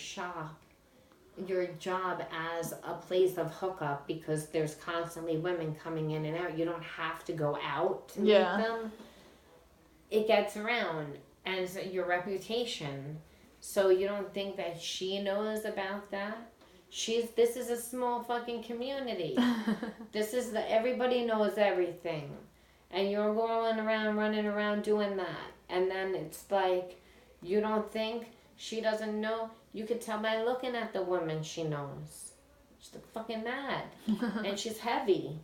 job as a place of hookup, because there's constantly women coming in and out, you don't have to go out to meet them. It gets around, and so your reputation. So you don't think that she knows about that? This is a small fucking community. Everybody knows everything. And you're running around doing that. And then it's like, you don't think she doesn't know? You could tell by looking at the woman she knows. She's fucking mad. And she's heavy.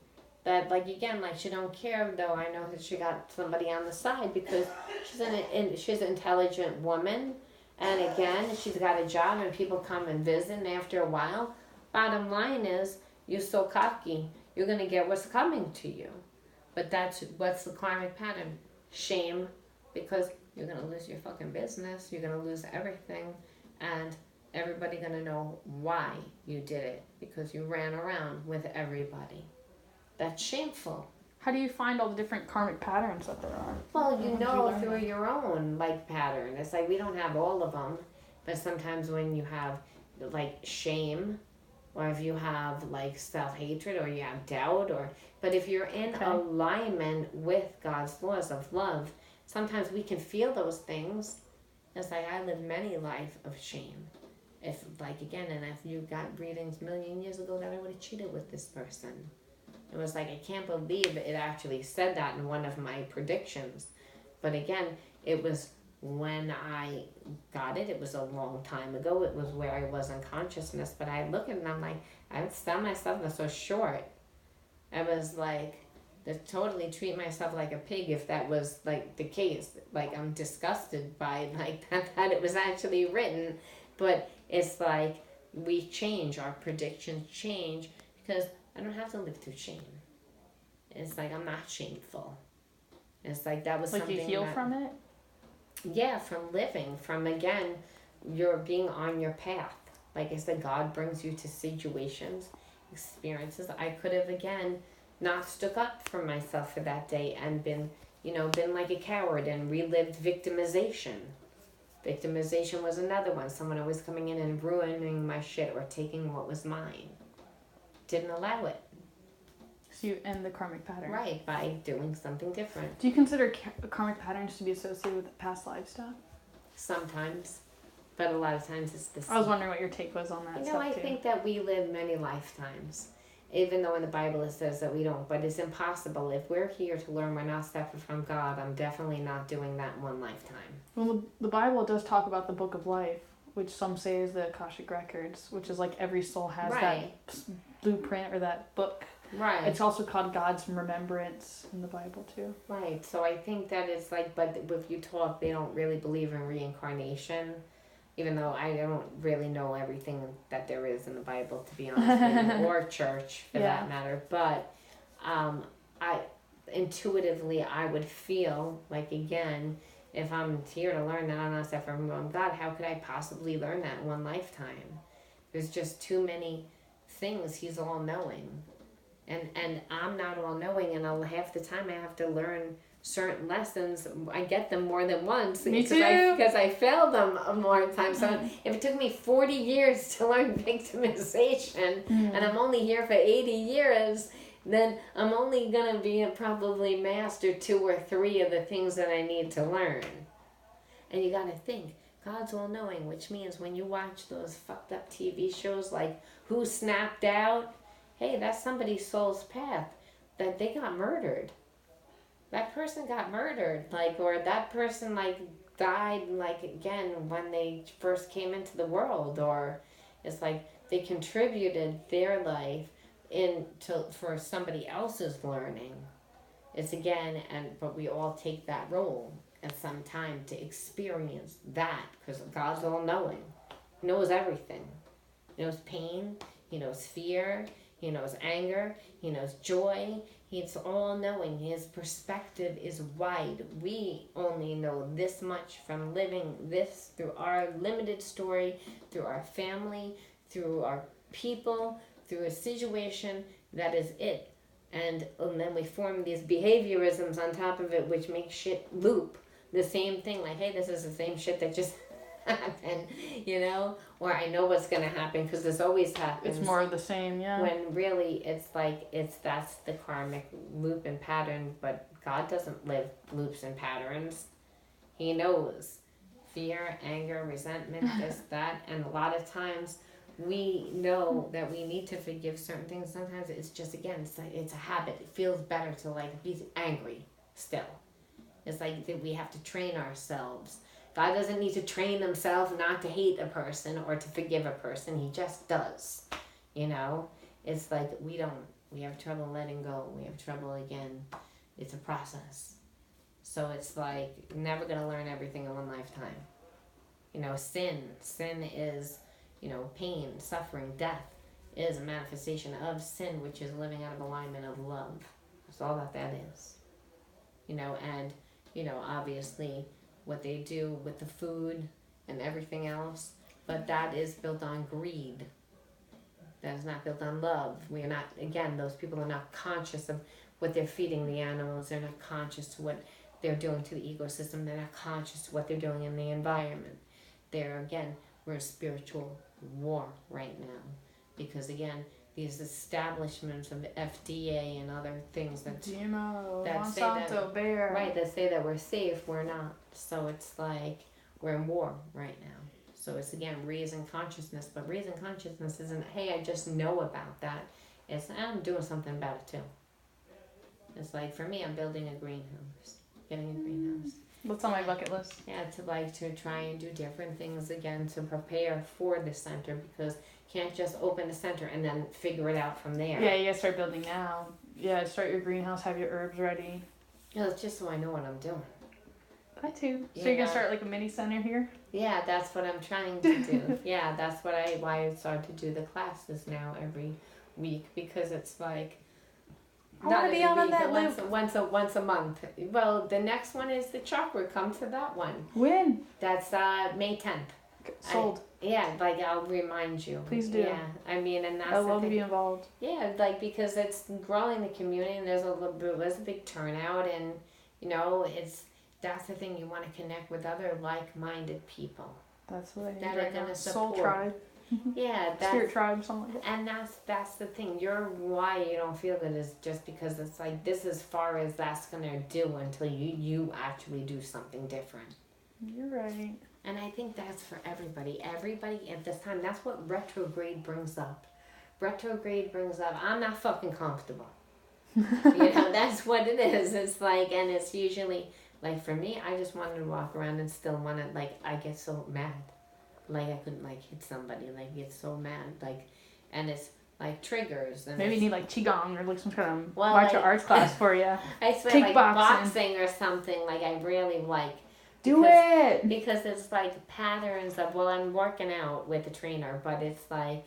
But, like, again, like, she don't care, though. I know that she got somebody on the side because she's an intelligent woman. And, again, she's got a job and people come and visit. And after a while, bottom line is, you're so cocky. You're going to get what's coming to you. But what's the karmic pattern? Shame, because you're going to lose your fucking business. You're going to lose everything. And everybody going to know why you did it. Because you ran around with everybody. That's shameful. How do you find all the different karmic patterns that there are? Well, you know through your own, like, pattern. It's like we don't have all of them. But sometimes when you have, like, shame, or if you have, like, self-hatred, or you have doubt, but if you're in alignment with God's laws of love, sometimes we can feel those things. It's like, I lived many lives of shame. If, like, again, and if you got readings a million years ago that I would have cheated with this person. It was like, I can't believe it actually said that in one of my predictions. But again, it was when I got it. It was a long time ago. It was where I was in consciousness. But I look at it and I'm like, I would sell myself as so short. I was like, to totally treat myself like a pig if that was, like, the case. Like, I'm disgusted by, like, that it was actually written. But it's like, we change, our predictions change, because I don't have to live through shame. It's like, I'm not shameful. It's like, that was like something you heal from it? Yeah, from living, from, again, you're being on your path. Like I said, God brings you to situations, experiences. I could have, again, not stuck up for myself for that day and been like a coward and relived victimization. Victimization was another one. Someone always coming in and ruining my shit or taking what was mine. Didn't allow it. So you end the karmic pattern. Right, by doing something different. Do you consider karmic patterns to be associated with past life stuff? Sometimes. But a lot of times it's the same. I was wondering what your take was on that stuff, I think that we live many lifetimes. Even though in the Bible it says that we don't. But it's impossible. If we're here to learn, we're not separate from God. I'm definitely not doing that in one lifetime. Well, the Bible does talk about the book of life, which some say is the Akashic Records, which is like every soul has that blueprint or that book. Right. It's also called God's Remembrance in the Bible too. Right. So I think that it's like, but if you talk, they don't really believe in reincarnation. Even though I don't really know everything that there is in the Bible, to be honest, or church for that matter. But I intuitively, I would feel like, again, if I'm here to learn that I'm not separate from God, how could I possibly learn that in one lifetime? There's just too many things. He's all knowing. And I'm not all knowing, and half the time I have to learn certain lessons. I get them more than once. Me too. Because I failed them more times. So if it took me 40 years to learn victimization, and I'm only here for 80 years, then I'm only going to be probably master 2 or 3 of the things that I need to learn. And you got to think, God's all-knowing, which means when you watch those fucked up TV shows like Who Snapped Out, hey, that's somebody's soul's path, that they got murdered. That person got murdered, like, or that person, like, died, like, again, when they first came into the world, or it's like they contributed their life for somebody else's learning. It's again, but we all take that role at some time to experience that, because God's all-knowing. He knows everything. He knows pain, he knows fear, he knows anger, he knows joy. He's all-knowing. His perspective is wide. We only know this much from living this through our limited story, through our family, through our people, through a situation. That is it. And then we form these behaviorisms on top of it, which make shit loop. The same thing, like, hey, this is the same shit that just happen, or I know what's going to happen because this always happens. It's more of the same, yeah. When really that's the karmic loop and pattern, but God doesn't live loops and patterns. He knows fear, anger, resentment, this, that, and a lot of times we know that we need to forgive certain things. Sometimes it's just, again, it's a habit. It feels better to be angry still. It's like that we have to train ourselves. God doesn't need to train himself not to hate a person or to forgive a person. He just does. It's like we have trouble letting go. We have trouble again. It's a process. So it's like never going to learn everything in one lifetime. Sin is, pain, suffering, death is a manifestation of sin, which is living out of alignment of love. That's all that is. And, obviously what they do with the food and everything else, but that is built on greed. That is not built on love. We are not, again, those people are not conscious of what they're feeding the animals. They're not conscious to what they're doing to the ecosystem. They're not conscious to what they're doing in the environment. We're in spiritual war right now. Because again, these establishments of FDA and other things that GMO, that Monsanto, say that, Bayer. Right, that say that we're safe, we're not. So it's like we're in war right now. So it's again raising consciousness, but raising consciousness isn't, hey, I just know about that. It's I'm doing something about it too. It's like for me, I'm building a greenhouse, getting a greenhouse. What's on my bucket list? Yeah, to try and do different things again to prepare for the center, because you can't just open the center and then figure it out from there. Yeah, you gotta start building now. Yeah, start your greenhouse, have your herbs ready. It's just so I know what I'm doing. I too. So you're gonna start a mini center here? Yeah, that's what I'm trying to do. Yeah, that's why I started to do the classes now every week, because it's like I want to be on that loop. Once a month. Well, the next one is the chakra. Come to that one. When? That's May 10th. Sold. I'll remind you. Please do. Yeah, and that's I love to be involved. Yeah, because it's growing the community, and there's a big turnout, and that's the thing. You want to connect with other like-minded people. That's what I need that right are gonna now. support. Soul tribe. Yeah, Spirit tribe, something like that. And that's the thing. Why you don't feel good is just because it's like this as far as that's gonna do until you actually do something different. You're right. And I think that's for everybody. Everybody at this time. That's what retrograde brings up. Retrograde brings up, I'm not fucking comfortable. That's what it is. It's like, and it's usually like for me, I just wanted to walk around and still want to I get so mad. I couldn't hit somebody, get so mad, and it's triggers. And maybe you need qigong or some kind of well, martial arts class for you. I swear, boxing or something. I really like. Do it because it's patterns of I'm working out with a trainer, but it's I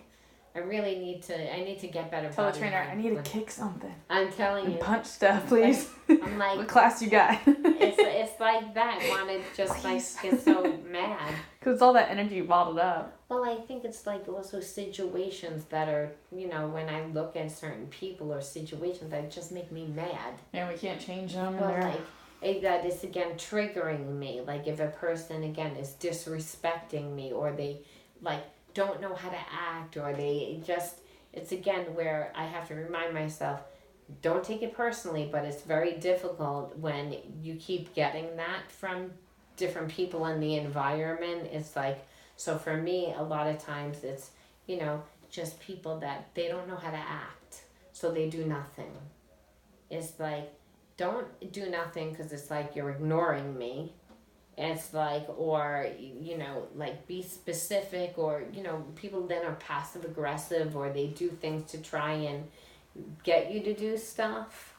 really need to get better. Tell the trainer I need to kick something. I'm telling you. Punch stuff, please. I'm what class you got? it's like that. Want to just get so mad. Because it's all that energy bottled up. Well, I think it's also situations that are, when I look at certain people or situations that just make me mad. And we can't change them. Well, that is again triggering me. If a person again is disrespecting me, or they don't know how to act, or they just, it's again where I have to remind myself, don't take it personally, but it's very difficult when you keep getting that from different people in the environment. It's so for me, a lot of times it's, just people that they don't know how to act, so they do nothing. It's don't do nothing because it's you're ignoring me. It's or, be specific, or, people then are passive aggressive, or they do things to try and get you to do stuff.